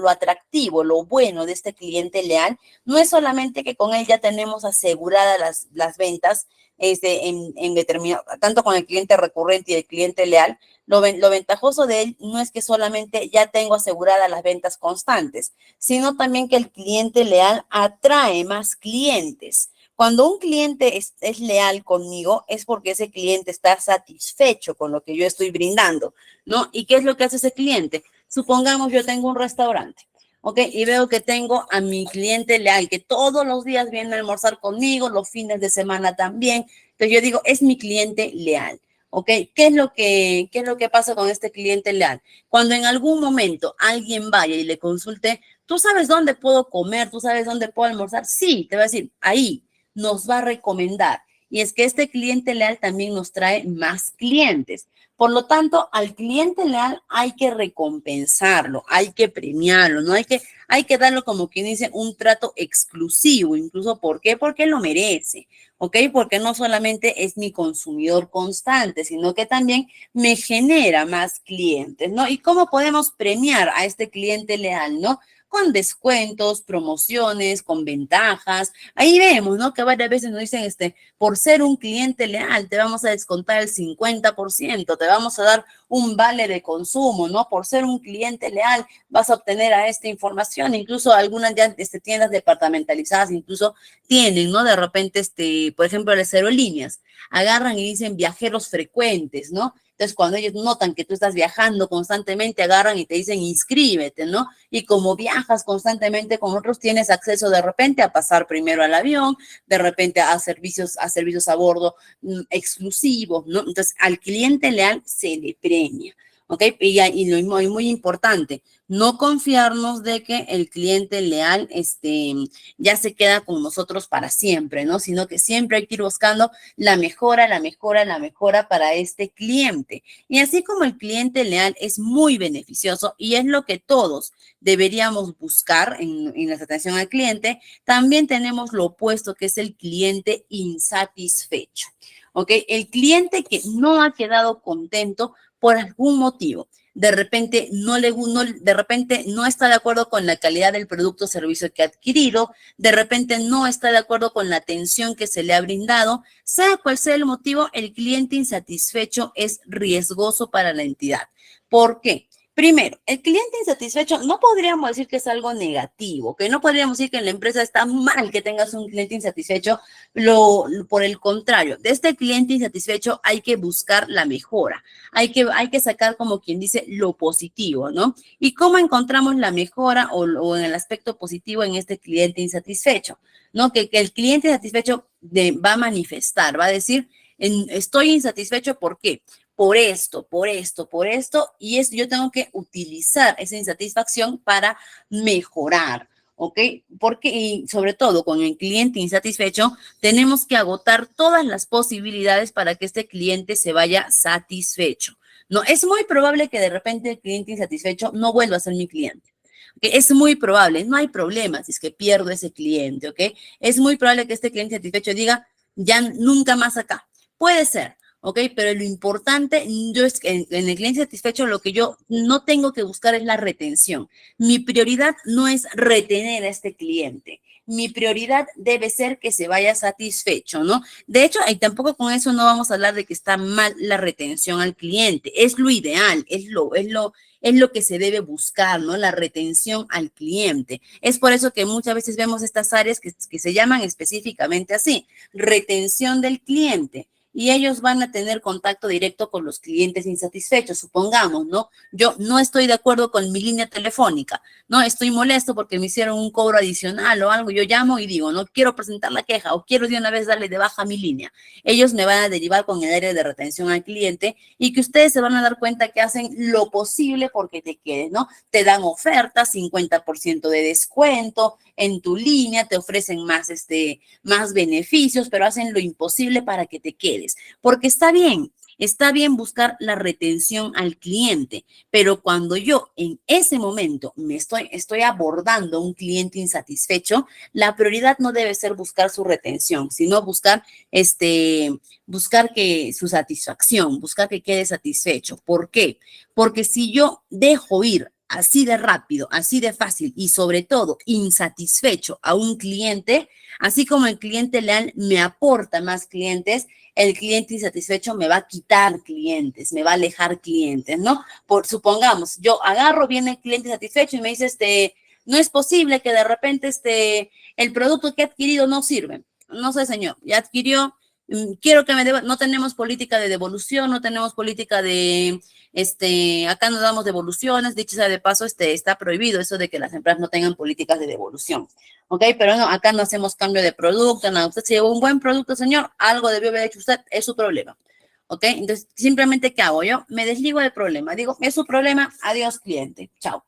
atractivo, lo bueno de este cliente leal no es solamente que con él ya tenemos aseguradas las ventas en determinado, tanto con el cliente recurrente y el cliente leal, lo ventajoso de él no es que solamente ya tengo aseguradas las ventas constantes, sino también que el cliente leal atrae más clientes. Cuando un cliente es leal conmigo es porque ese cliente está satisfecho con lo que yo estoy brindando, ¿no? ¿Y qué es lo que hace ese cliente? Supongamos yo tengo un restaurante, ¿ok? Y veo que tengo a mi cliente leal que todos los días viene a almorzar conmigo, los fines de semana también. Entonces yo digo, es mi cliente leal. ¿Ok? Qué es lo que pasa con este cliente leal? Cuando en algún momento alguien vaya y le consulte, ¿tú sabes dónde puedo comer? ¿Tú sabes dónde puedo almorzar? Sí, te va a decir, ahí nos va a recomendar. Y es que este cliente leal también nos trae más clientes. Por lo tanto, al cliente leal hay que recompensarlo, hay que premiarlo, ¿no? Hay que darlo como quien dice un trato exclusivo, incluso ¿por qué? Porque lo merece. ¿Ok? Porque no solamente es mi consumidor constante, sino que también me genera más clientes, ¿no? ¿Y cómo podemos premiar a este cliente leal, ¿no? Con descuentos, promociones, con ventajas. Ahí vemos, ¿no? Que varias veces nos dicen, por ser un cliente leal, te vamos a descontar el 50%, te vamos a dar un vale de consumo, ¿no? Por ser un cliente leal, vas a obtener a esta información. Incluso algunas ya tiendas departamentalizadas, incluso tienen, ¿no? De repente, por ejemplo, las aerolíneas agarran y dicen viajeros frecuentes, ¿no? Entonces, cuando ellos notan que tú estás viajando constantemente, agarran y te dicen inscríbete, ¿no? Y como viajas constantemente con otros, tienes acceso de repente a pasar primero al avión, de repente a servicios a bordo exclusivos, ¿no? Entonces, al cliente leal se le premia. ¿Ok? Y lo muy, muy importante, no confiarnos de que el cliente leal ya se queda con nosotros para siempre, ¿no? Sino que siempre hay que ir buscando la mejora, la mejora, la mejora para este cliente. Y así como el cliente leal es muy beneficioso y es lo que todos deberíamos buscar en la atención al cliente, también tenemos lo opuesto, que es el cliente insatisfecho. ¿Ok? El cliente que no ha quedado contento por algún motivo. De repente de repente no está de acuerdo con la calidad del producto o servicio que ha adquirido, de repente no está de acuerdo con la atención que se le ha brindado, sea cual sea el motivo, el cliente insatisfecho es riesgoso para la entidad. ¿Por qué? Primero, el cliente insatisfecho no podríamos decir que es algo negativo, que no podríamos decir que en la empresa está mal que tengas un cliente insatisfecho, por el contrario, de este cliente insatisfecho hay que buscar la mejora, hay que sacar como quien dice lo positivo, ¿no? ¿Y cómo encontramos la mejora o en el aspecto positivo en este cliente insatisfecho? ¿No? Que el cliente insatisfecho va a manifestar, va a decir, estoy insatisfecho, ¿por qué? Por esto, por esto, por esto, y yo tengo que utilizar esa insatisfacción para mejorar, ¿ok? Porque, y sobre todo con el cliente insatisfecho, tenemos que agotar todas las posibilidades para que este cliente se vaya satisfecho. No, es muy probable que de repente el cliente insatisfecho no vuelva a ser mi cliente. ¿Okay? Es muy probable, no hay problema si es que pierdo ese cliente, ¿ok? Es muy probable que este cliente satisfecho diga, ya nunca más acá. Puede ser, ¿ok? Pero lo importante, yo es que en el cliente satisfecho lo que yo no tengo que buscar es la retención. Mi prioridad no es retener a este cliente. Mi prioridad debe ser que se vaya satisfecho, ¿no? De hecho, y tampoco con eso no vamos a hablar de que está mal la retención al cliente. Es lo ideal, es lo que se debe buscar, ¿no? La retención al cliente. Es por eso que muchas veces vemos estas áreas que se llaman específicamente así, retención del cliente. Y ellos van a tener contacto directo con los clientes insatisfechos, supongamos, ¿no? Yo no estoy de acuerdo con mi línea telefónica, ¿no? Estoy molesto porque me hicieron un cobro adicional o algo. Yo llamo y digo, no quiero presentar la queja o quiero de una vez darle de baja a mi línea. Ellos me van a derivar con el área de retención al cliente y que ustedes se van a dar cuenta que hacen lo posible porque te quedes, ¿no? Te dan ofertas, 50% de descuento en tu línea, te ofrecen más beneficios, pero hacen lo imposible para que te quedes. Porque está bien, Está bien buscar la retención al cliente, pero cuando yo en ese momento estoy abordando a un cliente insatisfecho, la prioridad no debe ser buscar su retención, sino buscar que su satisfacción, buscar que quede satisfecho. ¿Por qué? Porque si yo dejo ir así de rápido, así de fácil y sobre todo insatisfecho a un cliente, así como el cliente leal me aporta más clientes, el cliente insatisfecho me va a quitar clientes, me va a alejar clientes, ¿no? Supongamos, yo agarro, viene el cliente insatisfecho y me dice, no es posible que de repente el producto que he adquirido no sirve. No sé, señor, ya adquirió, quiero que me deba, no tenemos política de devolución, no tenemos política de, acá no damos devoluciones, dicho sea de paso, está prohibido eso de que las empresas no tengan políticas de devolución, ¿ok? Pero no, acá no hacemos cambio de producto, nada, usted se llevó un buen producto, señor, algo debió haber hecho usted, es su problema, ¿ok? Entonces, simplemente, ¿qué hago yo? Me desligo del problema, digo, es su problema, adiós cliente, chao,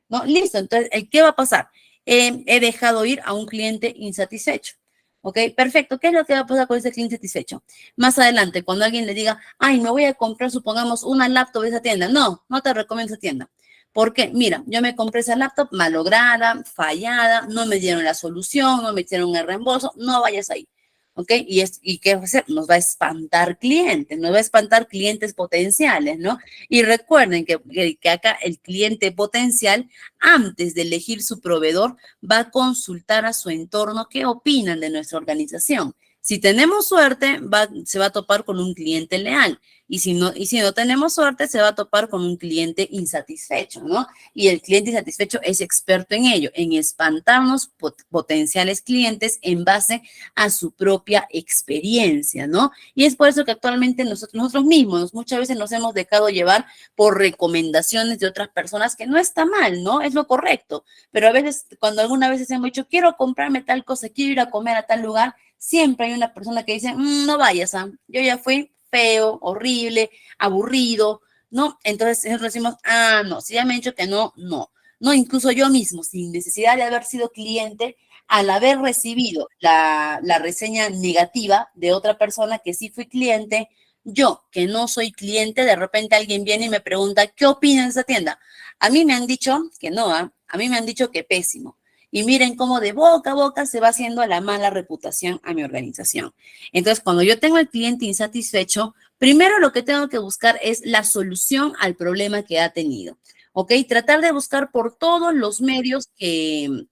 ¿no? Listo, entonces, ¿qué va a pasar? He dejado ir a un cliente insatisfecho. ¿Ok? Perfecto. ¿Qué es lo que va a pasar con ese cliente satisfecho? Más adelante, cuando alguien le diga, ay, me voy a comprar, supongamos, una laptop de esa tienda. No, no te recomiendo esa tienda. Porque, mira, yo me compré esa laptop malograda, fallada, no me dieron la solución, no me hicieron el reembolso, no vayas ahí. ¿Ok? ¿Y qué va a hacer? Nos va a espantar clientes potenciales, ¿no? Y recuerden que acá el cliente potencial, antes de elegir su proveedor, va a consultar a su entorno qué opinan de nuestra organización. Si tenemos suerte, se va a topar con un cliente leal. Y si no tenemos suerte, se va a topar con un cliente insatisfecho, ¿no? Y el cliente insatisfecho es experto en ello, en espantarnos potenciales clientes en base a su propia experiencia, ¿no? Y es por eso que actualmente nosotros mismos muchas veces nos hemos dejado llevar por recomendaciones de otras personas, que no está mal, ¿no? Es lo correcto. Pero a veces, cuando alguna vez hemos dicho, quiero comprarme tal cosa, quiero ir a comer a tal lugar, siempre hay una persona que dice, no vayas, yo ya fui feo, horrible, aburrido, ¿no? Entonces nosotros decimos, no, si ya me han dicho que no, no. No, incluso yo mismo, sin necesidad de haber sido cliente, al haber recibido la reseña negativa de otra persona que sí fui cliente, yo, que no soy cliente, de repente alguien viene y me pregunta, ¿qué opinas de esa tienda? A mí me han dicho que no, a mí me han dicho que pésimo. Y miren cómo de boca a boca se va haciendo la mala reputación a mi organización. Entonces, cuando yo tengo al cliente insatisfecho, primero lo que tengo que buscar es la solución al problema que ha tenido. ¿Ok? Tratar de buscar por todos los medios que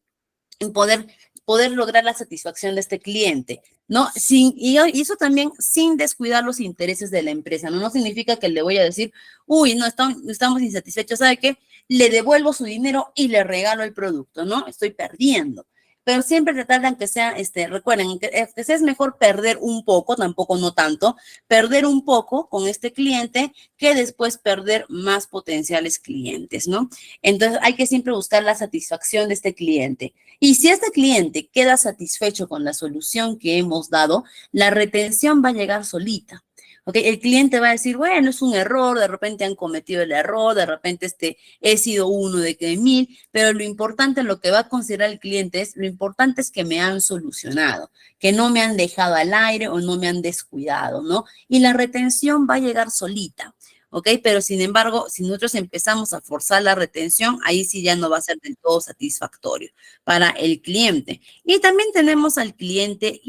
poder lograr la satisfacción de este cliente, ¿no? Y eso también sin descuidar los intereses de la empresa, ¿no? No significa que le voy a decir, uy, no, estamos insatisfechos, ¿sabe qué? Le devuelvo su dinero y le regalo el producto, ¿no? Estoy perdiendo. Pero siempre tratar de, aunque sea, recuerden, que es mejor perder un poco, tampoco no tanto, perder un poco con este cliente que después perder más potenciales clientes, ¿no? Entonces hay que siempre buscar la satisfacción de este cliente. Y si este cliente queda satisfecho con la solución que hemos dado, la retención va a llegar solita. ¿Ok? El cliente va a decir, bueno, es un error, de repente han cometido el error, de repente he sido uno de que 1000, pero lo importante, lo que va a considerar el cliente lo importante es que me han solucionado, que no me han dejado al aire o no me han descuidado, ¿no? Y la retención va a llegar solita. ¿Ok? Pero sin embargo, si nosotros empezamos a forzar la retención, ahí sí ya no va a ser del todo satisfactorio para el cliente. Y también tenemos al cliente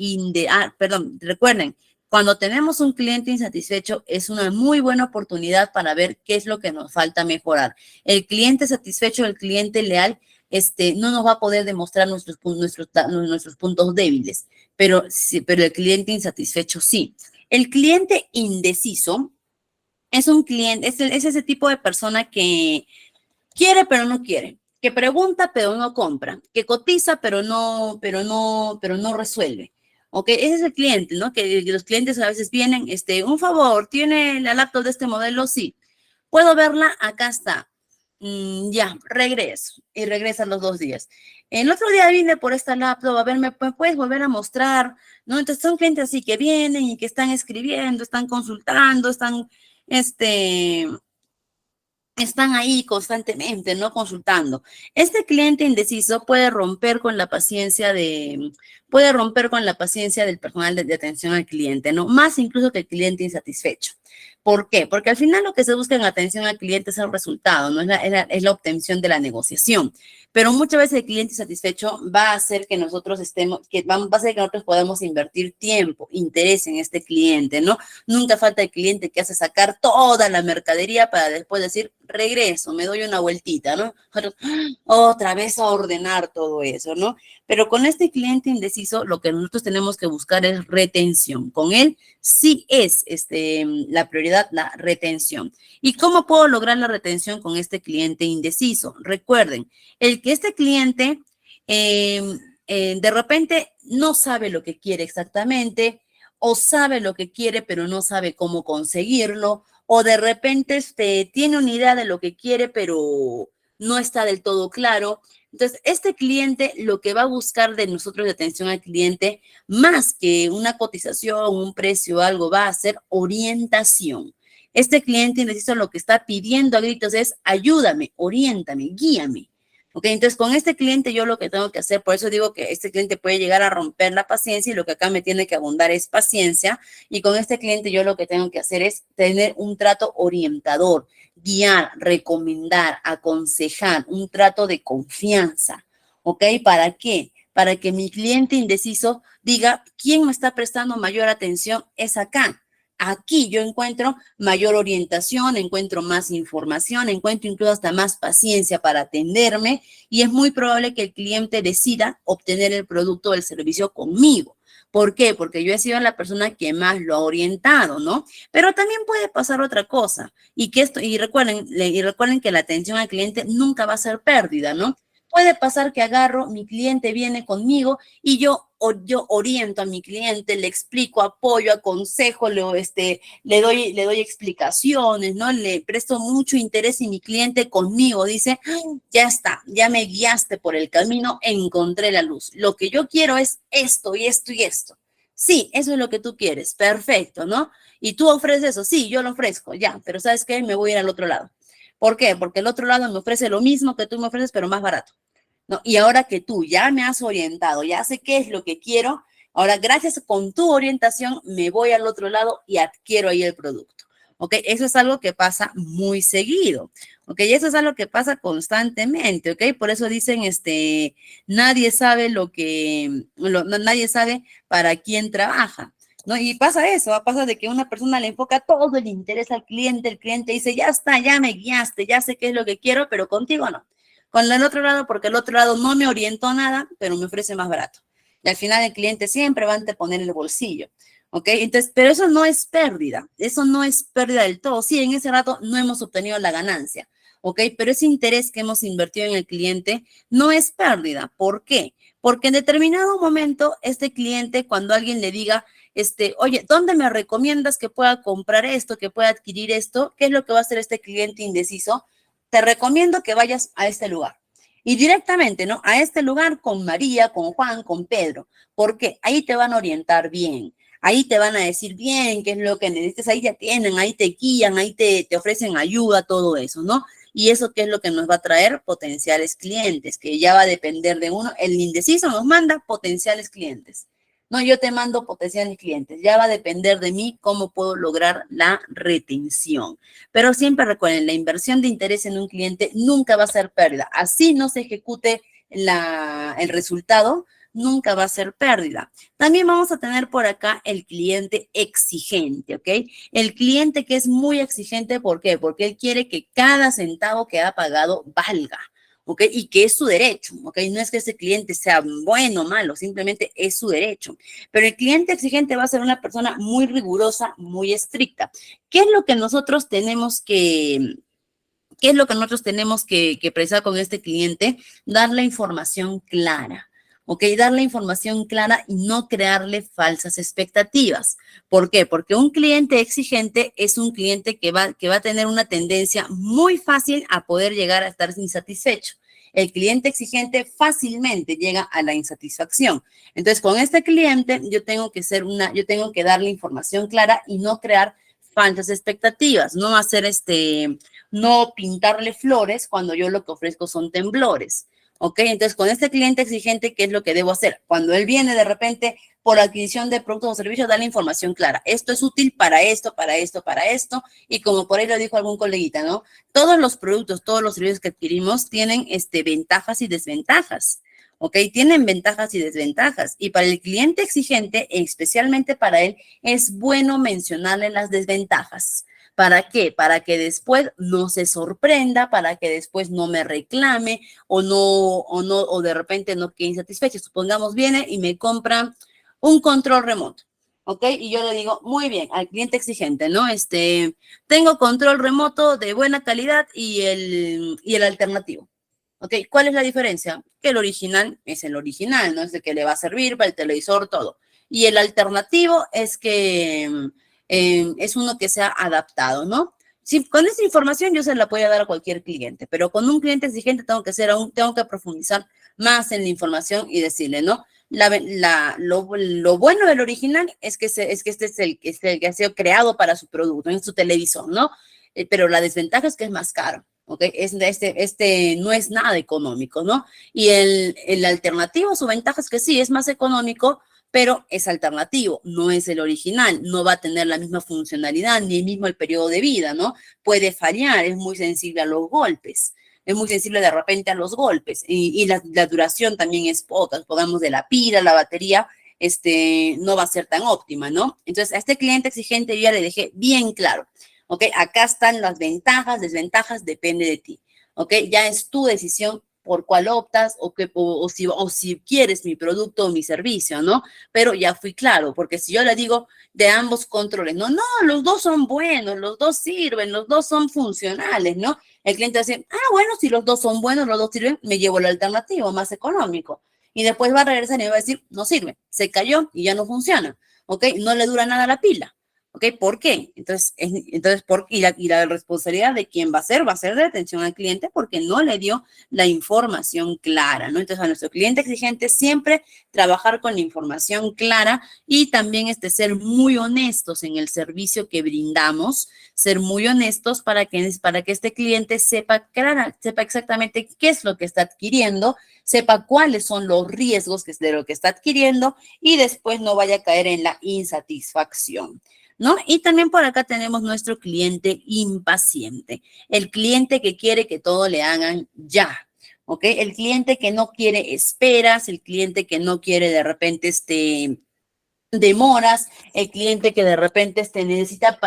recuerden, cuando tenemos un cliente insatisfecho, es una muy buena oportunidad para ver qué es lo que nos falta mejorar. El cliente satisfecho, el cliente leal, no nos va a poder demostrar nuestros puntos débiles, pero el cliente insatisfecho sí. El cliente indeciso es un cliente, es ese tipo de persona que quiere pero no quiere, que pregunta pero no compra, que cotiza pero no resuelve. ¿Ok? Ese es el cliente, ¿no? Que los clientes a veces vienen, un favor, ¿tiene la laptop de este modelo? Sí. ¿Puedo verla? Acá está. Ya, regreso. Y regresan los 2 días. El otro día vine por esta laptop, a ver, ¿me puedes volver a mostrar? ¿No? Entonces son clientes así que vienen y que están escribiendo, están consultando, están, este, están ahí constantemente, ¿no? Consultando. Este cliente indeciso puede romper con la paciencia del personal de atención al cliente, ¿no? Más incluso que el cliente insatisfecho. ¿Por qué? Porque al final lo que se busca en atención al cliente es el resultado, no es la obtención de la negociación. Pero muchas veces el cliente insatisfecho va a hacer que nosotros va a hacer que nosotros podamos invertir tiempo, interés en este cliente, ¿no? Nunca falta el cliente que hace sacar toda la mercadería para después decir, regreso, me doy una vueltita, ¿no? Otra vez a ordenar todo eso, ¿no? Pero con este cliente indeciso, lo que nosotros tenemos que buscar es retención. Con él sí es la prioridad, la retención. ¿Y cómo puedo lograr la retención con este cliente indeciso? Recuerden, el que este cliente de repente no sabe lo que quiere exactamente, o sabe lo que quiere, pero no sabe cómo conseguirlo, o de repente tiene una idea de lo que quiere, pero no está del todo claro. Entonces, este cliente lo que va a buscar de nosotros de atención al cliente, más que una cotización, un precio, algo, va a ser orientación. Este cliente indeciso lo que está pidiendo a gritos es ayúdame, oriéntame, guíame. Ok, entonces con este cliente yo lo que tengo que hacer, por eso digo que este cliente puede llegar a romper la paciencia y lo que acá me tiene que abundar es paciencia. Y con este cliente yo lo que tengo que hacer es tener un trato orientador, guiar, recomendar, aconsejar, un trato de confianza. ¿Ok? ¿Para qué? Para que mi cliente indeciso diga, ¿quién me está prestando mayor atención? Es acá. Aquí yo encuentro mayor orientación, encuentro más información, encuentro incluso hasta más paciencia para atenderme y es muy probable que el cliente decida obtener el producto o el servicio conmigo. ¿Por qué? Porque yo he sido la persona que más lo ha orientado, ¿no? Pero también puede pasar otra cosa y recuerden que la atención al cliente nunca va a ser pérdida, ¿no? Puede pasar que agarro, mi cliente viene conmigo y yo oriento a mi cliente, le explico, apoyo, aconsejo, le doy explicaciones, ¿no? Le presto mucho interés y mi cliente conmigo dice, ya está, ya me guiaste por el camino, encontré la luz. Lo que yo quiero es esto y esto y esto. Sí, eso es lo que tú quieres, perfecto, ¿no? Y tú ofreces eso, sí, yo lo ofrezco, ya, pero ¿sabes qué? Me voy a ir al otro lado. ¿Por qué? Porque el otro lado me ofrece lo mismo que tú me ofreces, pero más barato. ¿No? Y ahora que tú ya me has orientado, ya sé qué es lo que quiero, ahora gracias con tu orientación me voy al otro lado y adquiero ahí el producto. ¿Ok? Eso es algo que pasa muy seguido. ¿Ok? Eso es algo que pasa constantemente. ¿Ok? Por eso dicen, nadie sabe nadie sabe para quién trabaja. ¿No? Y pasa eso, pasa de que una persona le enfoca todo el interés al cliente, el cliente dice, ya está, ya me guiaste, ya sé qué es lo que quiero, pero contigo no. Con el otro lado, porque el otro lado no me orientó nada, pero me ofrece más barato. Y al final el cliente siempre va a poner el bolsillo. ¿Ok? Entonces, pero eso no es pérdida. Eso no es pérdida del todo. Sí, en ese rato no hemos obtenido la ganancia. ¿Ok? Pero ese interés que hemos invertido en el cliente no es pérdida. ¿Por qué? Porque en determinado momento, este cliente, cuando alguien le diga, oye, ¿dónde me recomiendas que pueda comprar esto, que pueda adquirir esto? ¿Qué es lo que va a hacer este cliente indeciso? Te recomiendo que vayas a este lugar. Y directamente, ¿no? A este lugar con María, con Juan, con Pedro. Porque ahí te van a orientar bien. Ahí te van a decir bien qué es lo que necesitas. Ahí ya tienen, ahí te guían, ahí te ofrecen ayuda, todo eso, ¿no? Y eso qué es lo que nos va a traer potenciales clientes, que ya va a depender de uno. El indeciso nos manda potenciales clientes. No, yo te mando potenciales clientes. Ya va a depender de mí cómo puedo lograr la retención. Pero siempre recuerden, la inversión de interés en un cliente nunca va a ser pérdida. Así no se ejecute el resultado, nunca va a ser pérdida. También vamos a tener por acá el cliente exigente, ¿ok? El cliente que es muy exigente, ¿por qué? Porque él quiere que cada centavo que ha pagado valga. ¿Ok? Y que es su derecho, ¿ok? No es que ese cliente sea bueno o malo, simplemente es su derecho. Pero el cliente exigente va a ser una persona muy rigurosa, muy estricta. ¿Qué es lo que nosotros tenemos que precisar con este cliente? Darle información clara. ¿Ok? Darle información clara y no crearle falsas expectativas. ¿Por qué? Porque un cliente exigente es un cliente que va a tener una tendencia muy fácil a poder llegar a estar insatisfecho. El cliente exigente fácilmente llega a la insatisfacción. Entonces, con este cliente yo tengo que darle información clara y no crear falsas expectativas, no hacer no pintarle flores cuando yo lo que ofrezco son temblores. ¿Ok? Entonces, con este cliente exigente, ¿qué es lo que debo hacer? Cuando él viene de repente por la adquisición de productos o servicios, da la información clara. Esto es útil para esto, para esto, para esto. Y como por ahí lo dijo algún coleguita, ¿no? Todos los productos, todos los servicios que adquirimos tienen ventajas y desventajas. ¿Ok? Tienen ventajas y desventajas. Y para el cliente exigente, especialmente para él, es bueno mencionarle las desventajas. ¿Para qué? Para que después no se sorprenda, para que después no me reclame o de repente no quede insatisfecho. Supongamos viene y me compra un control remoto, ¿ok? Y yo le digo, muy bien, al cliente exigente, ¿no? Tengo control remoto de buena calidad y el alternativo. ¿Ok? ¿Cuál es la diferencia? Que el original es el original, ¿no? Es de que le va a servir para el televisor, todo. Y el alternativo es que es uno que se ha adaptado, ¿no? Si, con esta información yo se la puedo dar a cualquier cliente, pero con un cliente exigente tengo que profundizar más en la información y decirle, ¿no? Lo bueno del original es que este es el que ha sido creado para su producto, en su televisor, ¿no? Pero la desventaja es que es más caro. ¿Ok? No es nada económico, ¿no? Y el alternativo, su ventaja es que sí, es más económico, pero es alternativo, no es el original, no va a tener la misma funcionalidad ni mismo el periodo de vida, ¿no? Puede fallar, es muy sensible a los golpes, es muy sensible de repente a los golpes y la duración también es poca, pongamos de la pila, la batería, no va a ser tan óptima, ¿no? Entonces, a este cliente exigente yo ya le dejé bien claro. ¿Ok? Acá están las ventajas, desventajas, depende de ti. ¿Ok? Ya es tu decisión por cuál optas o si quieres mi producto o mi servicio, ¿no? Pero ya fui claro, porque si yo le digo de ambos controles, no, los dos son buenos, los dos sirven, los dos son funcionales, ¿no? El cliente va a decir, bueno, si los dos son buenos, los dos sirven, me llevo el alternativo más económico. Y después va a regresar y me va a decir, no sirve, se cayó y ya no funciona, ¿ok? No le dura nada la pila. ¿Ok? ¿Por qué? Entonces, la responsabilidad de quién va a ser de atención al cliente porque no le dio la información clara, ¿no? Entonces, a nuestro cliente exigente siempre trabajar con la información clara y también ser muy honestos en el servicio que brindamos, ser muy honestos para que este cliente sepa exactamente qué es lo que está adquiriendo, sepa cuáles son los riesgos de lo que está adquiriendo y después no vaya a caer en la insatisfacción. ¿No? Y también por acá tenemos nuestro cliente impaciente, el cliente que quiere que todo le hagan ya, ¿ok? El cliente que no quiere esperas, el cliente que no quiere de repente demoras, el cliente que de repente necesita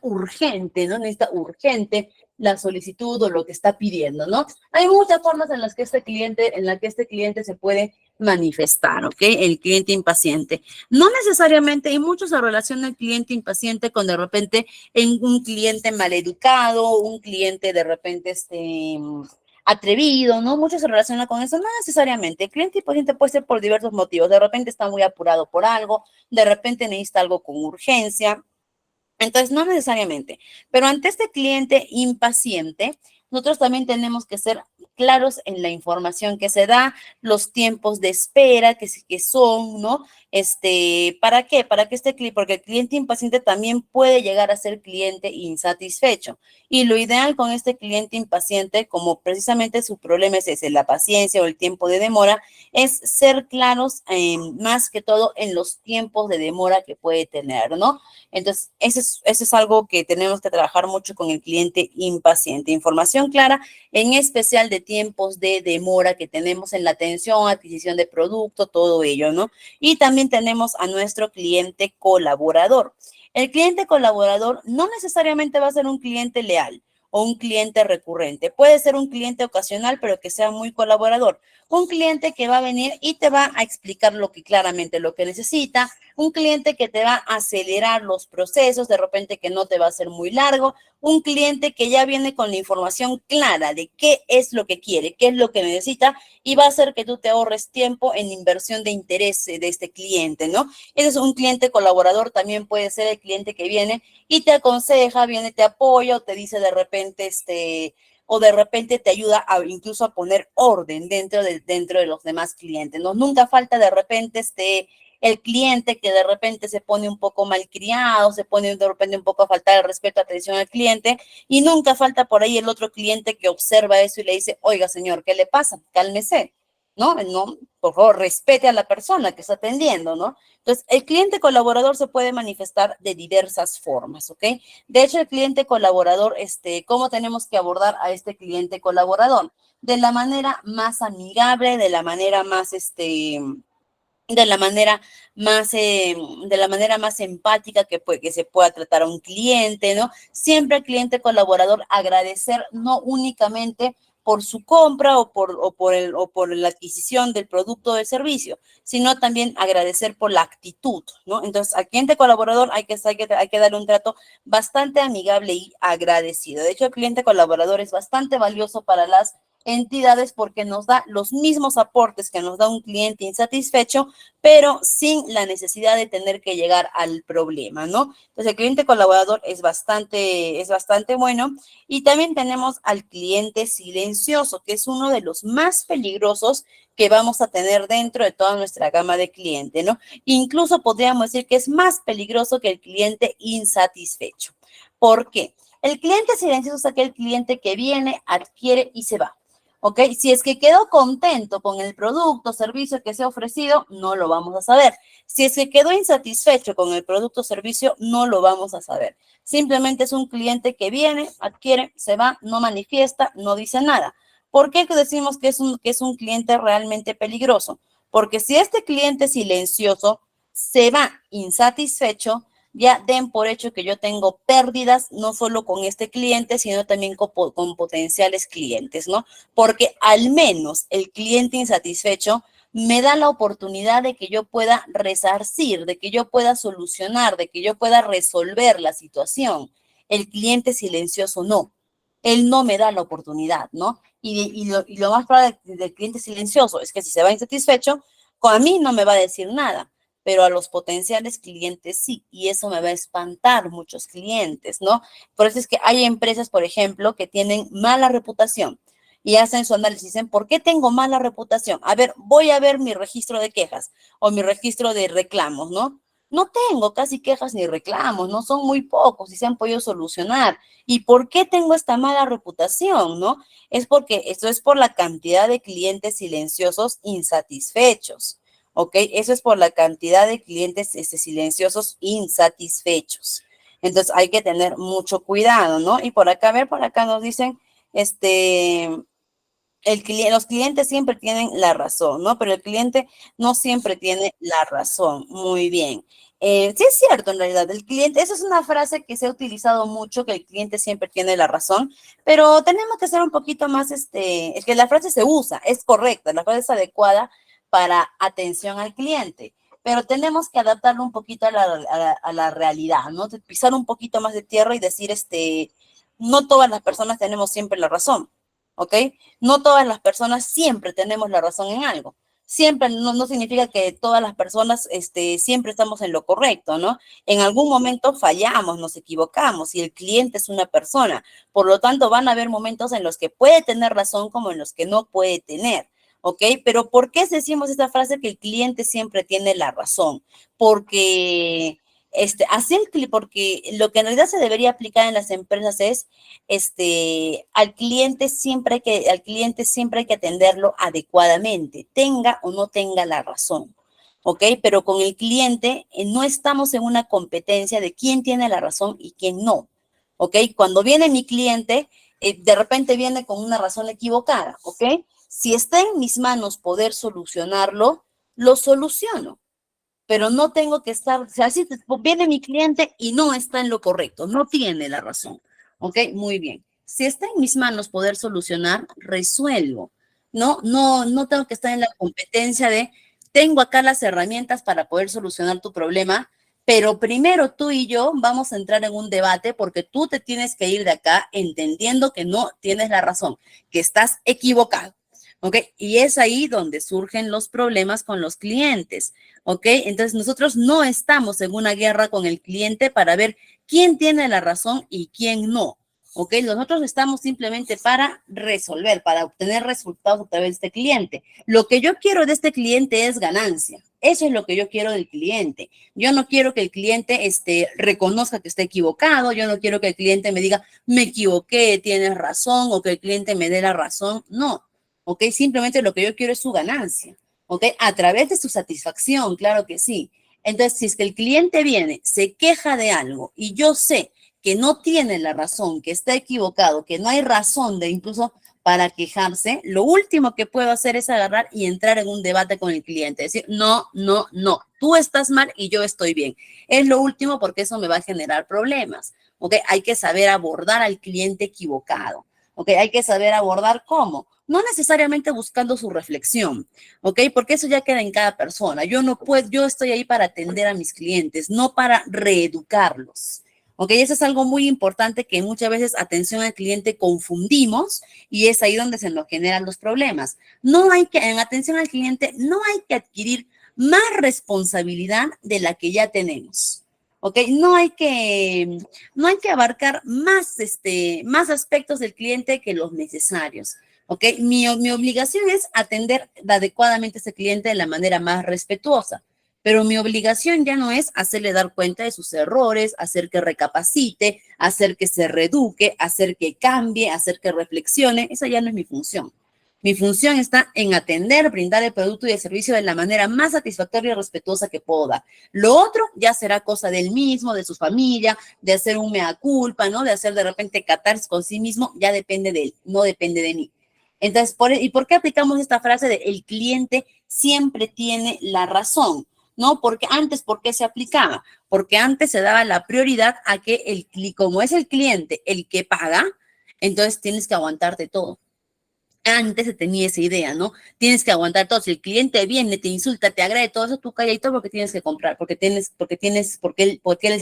urgente, ¿no? Necesita urgente la solicitud o lo que está pidiendo, ¿no? Hay muchas formas en las que este cliente se puede manifestar, ¿ok? El cliente impaciente. No necesariamente, y mucho se relaciona el cliente impaciente con de repente en un cliente maleducado, un cliente de repente atrevido, ¿no? Mucho se relaciona con eso, no necesariamente. El cliente impaciente puede ser por diversos motivos. De repente está muy apurado por algo, de repente necesita algo con urgencia. Entonces, no necesariamente. Pero ante este cliente impaciente, nosotros también tenemos que ser claros en la información que se da, los tiempos de espera que son, ¿no? ¿Para qué? Para que porque el cliente impaciente también puede llegar a ser cliente insatisfecho. Y lo ideal con este cliente impaciente, como precisamente su problema es ese, la paciencia o el tiempo de demora, es ser claros más que todo en los tiempos de demora que puede tener, ¿no? Entonces, eso es algo que tenemos que trabajar mucho con el cliente impaciente. Información clara, en especial de tiempos de demora que tenemos en la atención, adquisición de producto, todo ello, ¿no? Y también tenemos a nuestro cliente colaborador. El cliente colaborador no necesariamente va a ser un cliente leal o un cliente recurrente. Puede ser un cliente ocasional, pero que sea muy colaborador. Un cliente que va a venir y te va a explicar claramente lo que necesita, un cliente que te va a acelerar los procesos, de repente que no te va a hacer muy largo, un cliente que ya viene con la información clara de qué es lo que quiere, qué es lo que necesita y va a hacer que tú te ahorres tiempo en inversión de interés de este cliente, ¿no? Ese es un cliente colaborador, también puede ser el cliente que viene y te aconseja, viene, te apoya o te dice de repente, o de repente te ayuda incluso a poner orden dentro de los demás clientes, ¿no? Nunca falta de repente el cliente que de repente se pone un poco malcriado, se pone de repente un poco a faltar el respeto, atención al cliente, y nunca falta por ahí el otro cliente que observa eso y le dice, oiga, señor, ¿qué le pasa? Cálmese, ¿no? No, por favor, respete a la persona que está atendiendo, ¿no? Entonces, el cliente colaborador se puede manifestar de diversas formas, ¿ok? De hecho, el cliente colaborador, ¿cómo tenemos que abordar a este cliente colaborador? De la manera más amigable, de la manera más, de la manera más empática que se pueda tratar a un cliente, ¿no? Siempre al cliente colaborador agradecer no únicamente por su compra o por la adquisición del producto o del servicio, sino también agradecer por la actitud, ¿no? Entonces, al cliente colaborador hay que darle un trato bastante amigable y agradecido. De hecho, el cliente colaborador es bastante valioso para las entidades porque nos da los mismos aportes que nos da un cliente insatisfecho, pero sin la necesidad de tener que llegar al problema, ¿no? Entonces, el cliente colaborador es bastante bueno. Y también tenemos al cliente silencioso, que es uno de los más peligrosos que vamos a tener dentro de toda nuestra gama de clientes, ¿no? Incluso podríamos decir que es más peligroso que el cliente insatisfecho. ¿Por qué? El cliente silencioso es aquel cliente que viene, adquiere y se va. ¿Ok? Si es que quedó contento con el producto o servicio que se ha ofrecido, no lo vamos a saber. Si es que quedó insatisfecho con el producto o servicio, no lo vamos a saber. Simplemente es un cliente que viene, adquiere, se va, no manifiesta, no dice nada. ¿Por qué decimos que es un cliente realmente peligroso? Porque si este cliente silencioso se va insatisfecho, ya den por hecho que yo tengo pérdidas no solo con este cliente, sino también con potenciales clientes, ¿no? Porque al menos el cliente insatisfecho me da la oportunidad de que yo pueda resarcir, de que yo pueda solucionar, de que yo pueda resolver la situación. El cliente silencioso no. Él no me da la oportunidad, ¿no? Y lo más probable del cliente silencioso es que si se va insatisfecho, a mí no me va a decir nada, pero a los potenciales clientes sí, y eso me va a espantar muchos clientes, ¿no? Por eso es que hay empresas, por ejemplo, que tienen mala reputación y hacen su análisis, dicen, ¿por qué tengo mala reputación? A ver, voy a ver mi registro de quejas o mi registro de reclamos, ¿no? No tengo casi quejas ni reclamos, no son muy pocos y se han podido solucionar. ¿Y por qué tengo esta mala reputación, no? Es porque esto es por la cantidad de clientes silenciosos insatisfechos. ¿Ok? Eso es por la cantidad de clientes silenciosos insatisfechos. Entonces hay que tener mucho cuidado, ¿no? Y por acá, a ver, por acá nos dicen, los clientes siempre tienen la razón, ¿no? Pero el cliente no siempre tiene la razón. Muy bien. Sí es cierto, en realidad, el cliente, esa es una frase que se ha utilizado mucho, que el cliente siempre tiene la razón, pero tenemos que ser un poquito más, es que la frase se usa, es correcta, la frase es adecuada para atención al cliente, pero tenemos que adaptarlo un poquito a la realidad, ¿no? Pisar un poquito más de tierra y decir, no todas las personas tenemos siempre la razón, ¿ok? No todas las personas siempre tenemos la razón en algo. Siempre no significa que todas las personas siempre estamos en lo correcto, ¿no? En algún momento fallamos, nos equivocamos y el cliente es una persona. Por lo tanto, van a haber momentos en los que puede tener razón como en los que no puede tener. ¿Ok? Pero ¿por qué decimos esta frase que el cliente siempre tiene la razón? Porque, porque lo que en realidad se debería aplicar en las empresas es, al cliente siempre hay que atenderlo adecuadamente, tenga o no tenga la razón. ¿Ok? Pero con el cliente no estamos en una competencia de quién tiene la razón y quién no. ¿Ok? Cuando viene mi cliente, de repente viene con una razón equivocada. ¿Ok? Si está en mis manos poder solucionarlo, lo soluciono, pero no tengo que estar, o sea, si viene mi cliente y no está en lo correcto, no tiene la razón, ¿ok? Muy bien. Si está en mis manos poder solucionar, resuelvo, ¿no? No tengo que estar en la competencia de, tengo acá las herramientas para poder solucionar tu problema, pero primero tú y yo vamos a entrar en un debate porque tú te tienes que ir de acá entendiendo que no tienes la razón, que estás equivocado. ¿Ok? Y es ahí donde surgen los problemas con los clientes. ¿Ok? Entonces nosotros no estamos en una guerra con el cliente para ver quién tiene la razón y quién no. ¿Ok? Nosotros estamos simplemente para resolver, para obtener resultados a través de este cliente. Lo que yo quiero de este cliente es ganancia. Eso es lo que yo quiero del cliente. Yo no quiero que el cliente reconozca que está equivocado. Yo no quiero que el cliente me diga, me equivoqué, tienes razón, o que el cliente me dé la razón. No, ¿ok? Simplemente lo que yo quiero es su ganancia, ¿ok? A través de su satisfacción, claro que sí. Entonces, si es que el cliente viene, se queja de algo y yo sé que no tiene la razón, que está equivocado, que no hay razón de incluso para quejarse, lo último que puedo hacer es agarrar y entrar en un debate con el cliente. Decir, no, no, no, tú estás mal y yo estoy bien. Es lo último porque eso me va a generar problemas. ¿Ok? Hay que saber abordar al cliente equivocado. ¿Ok? Hay que saber abordar cómo. No necesariamente buscando su reflexión. ¿Ok? Porque eso ya queda en cada persona. Yo no puedo, yo estoy ahí para atender a mis clientes, no para reeducarlos. ¿Ok? Eso es algo muy importante que muchas veces atención al cliente confundimos y es ahí donde se nos generan los problemas. No hay que, en atención al cliente, no hay que adquirir más responsabilidad de la que ya tenemos. ¿Ok? No hay que abarcar más aspectos del cliente que los necesarios. ¿Ok? Mi obligación es atender adecuadamente a ese cliente de la manera más respetuosa. Pero mi obligación ya no es hacerle dar cuenta de sus errores, hacer que recapacite, hacer que se reeduque, hacer que cambie, hacer que reflexione. Esa ya no es mi función. Mi función está en atender, brindar el producto y el servicio de la manera más satisfactoria y respetuosa que pueda. Lo otro ya será cosa del mismo, de su familia, de hacer un mea culpa, ¿no? De hacer de repente catarsis con sí mismo, ya depende de él, no depende de mí. Entonces, ¿y por qué aplicamos esta frase de el cliente siempre tiene la razón? ¿No? Porque antes, ¿por qué se aplicaba? Porque antes se daba la prioridad a que como es el cliente el que paga, entonces tienes que aguantarte todo. Antes se tenía esa idea, ¿no? Tienes que aguantar todo. Si el cliente viene, te insulta, te agrede, todo eso, tú calladito porque tienes que comprar, porque él es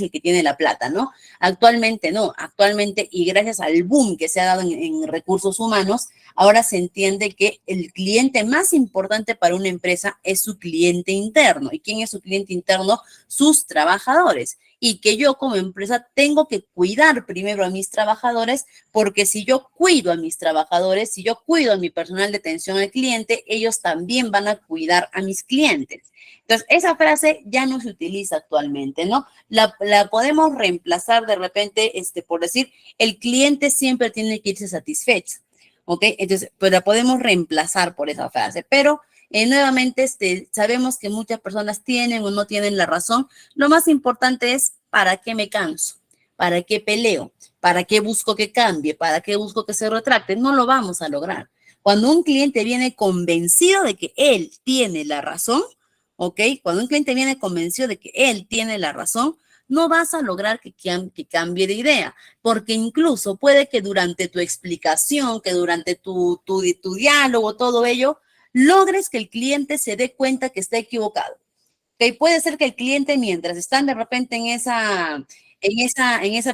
el que tiene la plata, ¿no? Actualmente no, actualmente, y gracias al boom que se ha dado en recursos humanos, ahora se entiende que el cliente más importante para una empresa es su cliente interno. ¿Y quién es su cliente interno? Sus trabajadores. Y que yo como empresa tengo que cuidar primero a mis trabajadores, porque si yo cuido a mis trabajadores, si yo cuido a mi personal de atención al cliente, ellos también van a cuidar a mis clientes. Entonces, esa frase ya no se utiliza actualmente, ¿no? La podemos reemplazar de repente por decir, el cliente siempre tiene que irse satisfecho, ¿ok? Entonces, pues la podemos reemplazar por esa frase, pero nuevamente sabemos que muchas personas tienen o no tienen la razón. Lo más importante es, ¿para qué me canso? ¿Para qué peleo? ¿Para qué busco que cambie? ¿Para qué busco que se retracte? No lo vamos a lograr. Cuando un cliente viene convencido de que él tiene la razón, ¿ok? Cuando un cliente viene convencido de que él tiene la razón, no vas a lograr que cambie de idea, porque incluso puede que durante tu explicación, que durante tu diálogo, todo ello, logres que el cliente se dé cuenta que está equivocado. Que puede ser que el cliente, mientras están de repente en esa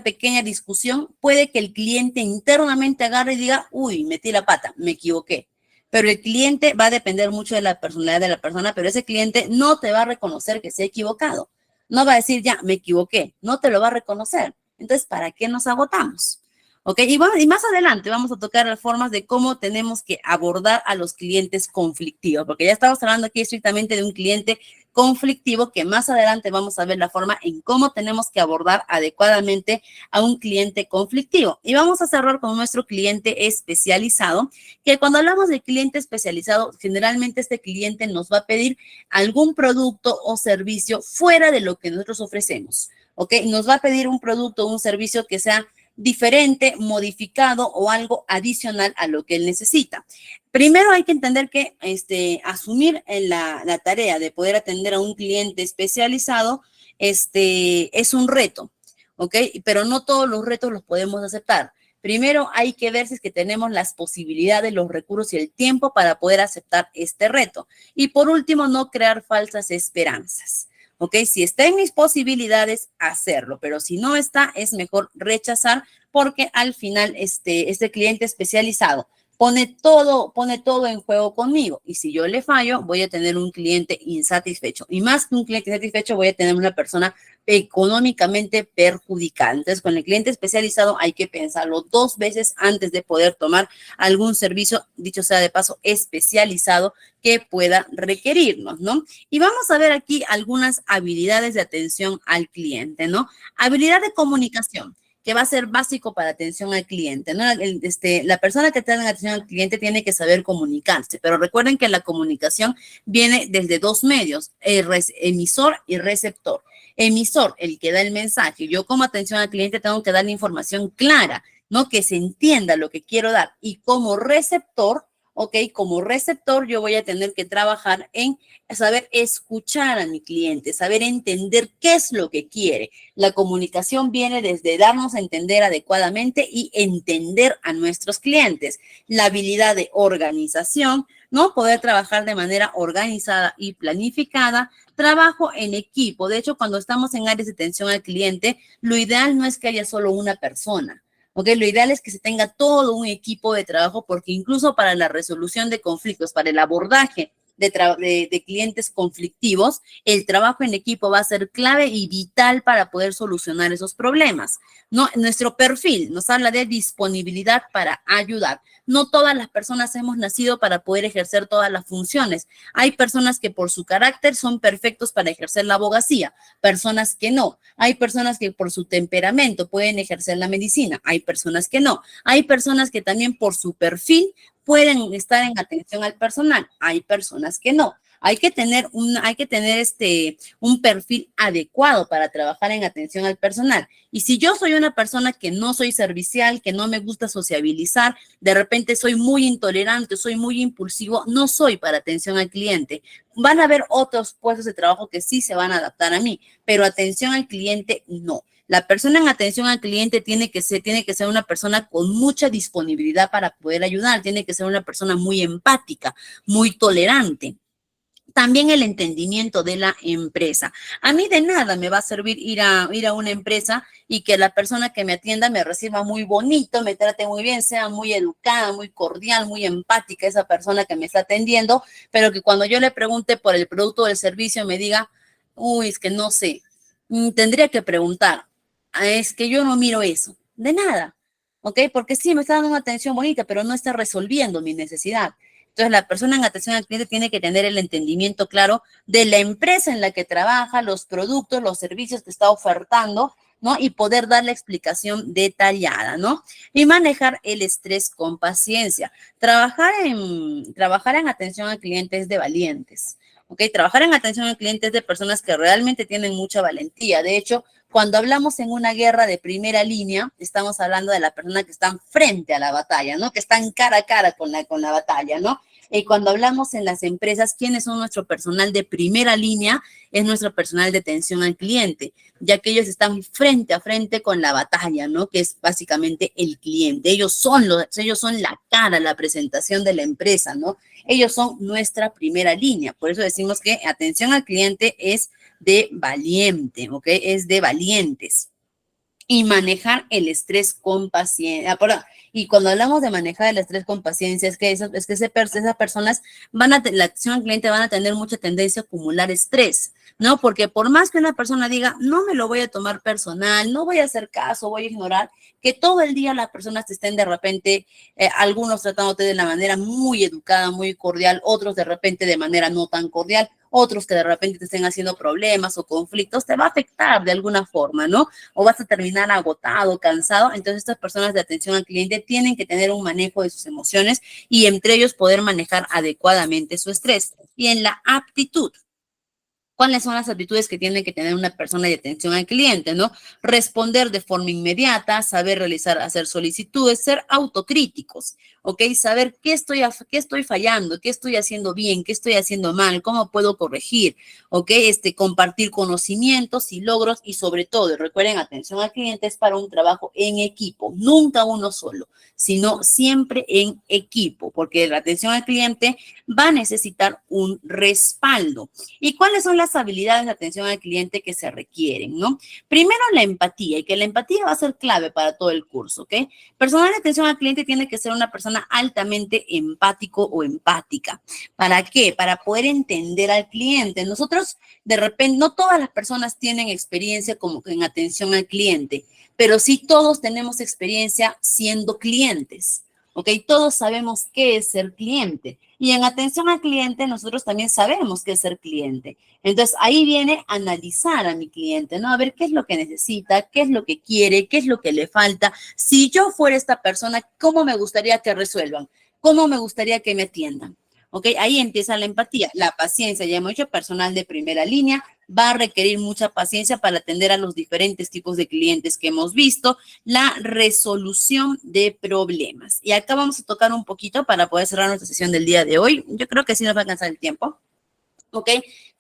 pequeña discusión, puede que el cliente internamente agarre y diga, uy, metí la pata, me equivoqué. Pero el cliente va a depender mucho de la personalidad de la persona, pero ese cliente no te va a reconocer que se ha equivocado. No va a decir, ya, me equivoqué, no te lo va a reconocer. Entonces, ¿para qué nos agotamos? ¿Ok? Y más adelante vamos a tocar las formas de cómo tenemos que abordar a los clientes conflictivos, porque ya estamos hablando aquí estrictamente de un cliente conflictivo, que más adelante vamos a ver la forma en cómo tenemos que abordar adecuadamente a un cliente conflictivo. Y vamos a cerrar con nuestro cliente especializado, que cuando hablamos de cliente especializado, generalmente este cliente nos va a pedir algún producto o servicio fuera de lo que nosotros ofrecemos, ¿ok? Nos va a pedir un producto o un servicio que sea diferente, modificado o algo adicional a lo que él necesita. Primero hay que entender que asumir la tarea de poder atender a un cliente especializado es un reto, ¿ok? Pero no todos los retos los podemos aceptar. Primero hay que ver si es que tenemos las posibilidades, los recursos y el tiempo para poder aceptar este reto. Y por último, no crear falsas esperanzas. ¿Ok? Si está en mis posibilidades, hacerlo, pero si no está, es mejor rechazar, porque al final este cliente especializado pone todo en juego conmigo, y si yo le fallo, voy a tener un cliente insatisfecho, y más que un cliente insatisfecho, voy a tener una persona económicamente perjudicada. Entonces, con el cliente especializado hay que pensarlo 2 veces antes de poder tomar algún servicio, dicho sea de paso, especializado que pueda requerirnos, ¿no? Y vamos a ver aquí algunas habilidades de atención al cliente, ¿no? Habilidad de comunicación, que va a ser básico para atención al cliente, ¿no? La persona que está en atención al cliente tiene que saber comunicarse, pero recuerden que la comunicación viene desde 2 medios, emisor y receptor. Emisor, el que da el mensaje. Yo como atención al cliente tengo que dar la información clara, ¿no? Que se entienda lo que quiero dar. Y como receptor, ¿ok? Como receptor yo voy a tener que trabajar en saber escuchar a mi cliente, saber entender qué es lo que quiere. La comunicación viene desde darnos a entender adecuadamente y entender a nuestros clientes. La habilidad de organización, ¿no? Poder trabajar de manera organizada y planificada. Trabajo en equipo. De hecho, cuando estamos en áreas de atención al cliente, lo ideal no es que haya solo una persona. ¿Ok? Lo ideal es que se tenga todo un equipo de trabajo porque incluso para la resolución de conflictos, para el abordaje de clientes conflictivos, el trabajo en equipo va a ser clave y vital para poder solucionar esos problemas, ¿no? Nuestro perfil nos habla de disponibilidad para ayudar. No todas las personas hemos nacido para poder ejercer todas las funciones. Hay personas que por su carácter son perfectos para ejercer la abogacía, personas que no. Hay personas que por su temperamento pueden ejercer la medicina, hay personas que no. Hay personas que también por su perfil pueden estar en atención al personal, hay personas que no. Hay que tener un perfil adecuado para trabajar en atención al personal. Y si yo soy una persona que no soy servicial, que no me gusta sociabilizar, de repente soy muy intolerante, soy muy impulsivo, no soy para atención al cliente. Van a haber otros puestos de trabajo que sí se van a adaptar a mí, pero atención al cliente no. La persona en atención al cliente tiene que ser una persona con mucha disponibilidad para poder ayudar, tiene que ser una persona muy empática, muy tolerante. También el entendimiento de la empresa. A mí de nada me va a servir ir a una empresa y que la persona que me atienda me reciba muy bonito, me trate muy bien, sea muy educada, muy cordial, muy empática esa persona que me está atendiendo, pero que cuando yo le pregunte por el producto o el servicio me diga, uy, es que no sé, tendría que preguntar, es que yo no miro eso, de nada, ¿ok? Porque sí, me está dando una atención bonita, pero no está resolviendo mi necesidad. Entonces, la persona en atención al cliente tiene que tener el entendimiento claro de la empresa en la que trabaja, los productos, los servicios que está ofertando, ¿no? Y poder dar la explicación detallada, ¿no? Y manejar el estrés con paciencia. Trabajar en atención al cliente es de valientes, ¿ok? Trabajar en atención al cliente es de personas que realmente tienen mucha valentía. De hecho, cuando hablamos en una guerra de primera línea, estamos hablando de la persona que están frente a la batalla, ¿no? Que están cara a cara con la batalla, ¿no? Y cuando hablamos en las empresas, ¿quiénes son nuestro personal de primera línea? Es nuestro personal de atención al cliente, ya que ellos están frente a frente con la batalla, ¿no? Que es básicamente el cliente. Ellos son la cara, la presentación de la empresa, ¿no? Ellos son nuestra primera línea. Por eso decimos que atención al cliente es de valiente, ¿ok? Es de valientes. Y manejar el estrés con paciencia. Y cuando hablamos de manejar el estrés con paciencia, esas personas la atención al cliente van a tener mucha tendencia a acumular estrés, ¿no? Porque por más que una persona diga, no me lo voy a tomar personal, no voy a hacer caso, voy a ignorar, que todo el día las personas te estén de repente, algunos tratándote de la manera muy educada, muy cordial, otros de repente de manera no tan cordial, otros que de repente te estén haciendo problemas o conflictos, te va a afectar de alguna forma, ¿no? O vas a terminar agotado, cansado. Entonces, estas personas de atención al cliente tienen que tener un manejo de sus emociones y entre ellos poder manejar adecuadamente su estrés. Y en la aptitud, ¿cuáles son las aptitudes que tiene que tener una persona de atención al cliente, no? Responder de forma inmediata, saber hacer solicitudes, ser autocríticos, ¿ok? Saber qué estoy fallando, qué estoy haciendo bien, qué estoy haciendo mal, cómo puedo corregir, ¿ok? Compartir conocimientos y logros y sobre todo, recuerden, atención al cliente es para un trabajo en equipo, nunca uno solo, sino siempre en equipo, porque la atención al cliente va a necesitar un respaldo. ¿Y cuáles son las las habilidades de atención al cliente que se requieren, ¿no? Primero, la empatía, y que la empatía va a ser clave para todo el curso, ¿ok? Personal de atención al cliente tiene que ser una persona altamente empático o empática. ¿Para qué? Para poder entender al cliente. Nosotros, de repente, no todas las personas tienen experiencia como en atención al cliente, pero sí todos tenemos experiencia siendo clientes. ¿Ok? Todos sabemos qué es ser cliente. Y en atención al cliente, nosotros también sabemos qué es ser cliente. Entonces, ahí viene analizar a mi cliente, ¿no? A ver qué es lo que necesita, qué es lo que quiere, qué es lo que le falta. Si yo fuera esta persona, ¿cómo me gustaría que resuelvan? ¿Cómo me gustaría que me atiendan? ¿Ok? Ahí empieza la empatía, la paciencia. Ya hemos dicho, personal de primera línea va a requerir mucha paciencia para atender a los diferentes tipos de clientes que hemos visto, la resolución de problemas. Y acá vamos a tocar un poquito para poder cerrar nuestra sesión del día de hoy. Yo creo que sí nos va a alcanzar el tiempo. ¿Ok?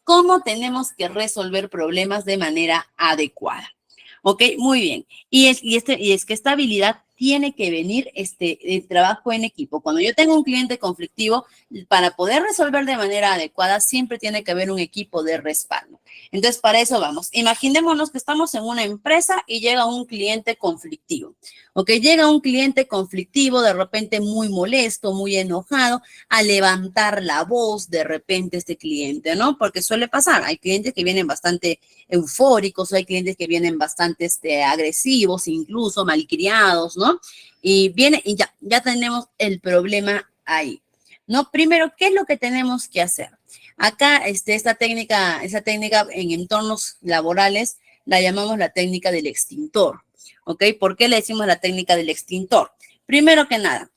¿Cómo tenemos que resolver problemas de manera adecuada? ¿Ok? Muy bien. Y es que esta habilidad tiene que venir el trabajo en equipo. Cuando yo tengo un cliente conflictivo, para poder resolver de manera adecuada, siempre tiene que haber un equipo de respaldo. Entonces, para eso vamos. Imaginémonos que estamos en una empresa y llega un cliente conflictivo. ¿Ok? Llega un cliente conflictivo, de repente muy molesto, muy enojado, a levantar la voz de repente este cliente, ¿no? Porque suele pasar. Hay clientes que vienen bastante eufóricos, hay clientes que vienen bastante agresivos, incluso malcriados, ¿no? Y viene y ya tenemos el problema ahí, ¿no? Primero, ¿qué es lo que tenemos que hacer? Acá, esa técnica en entornos laborales la llamamos la técnica del extintor, ¿ok? ¿Por qué le decimos la técnica del extintor? Primero que nada,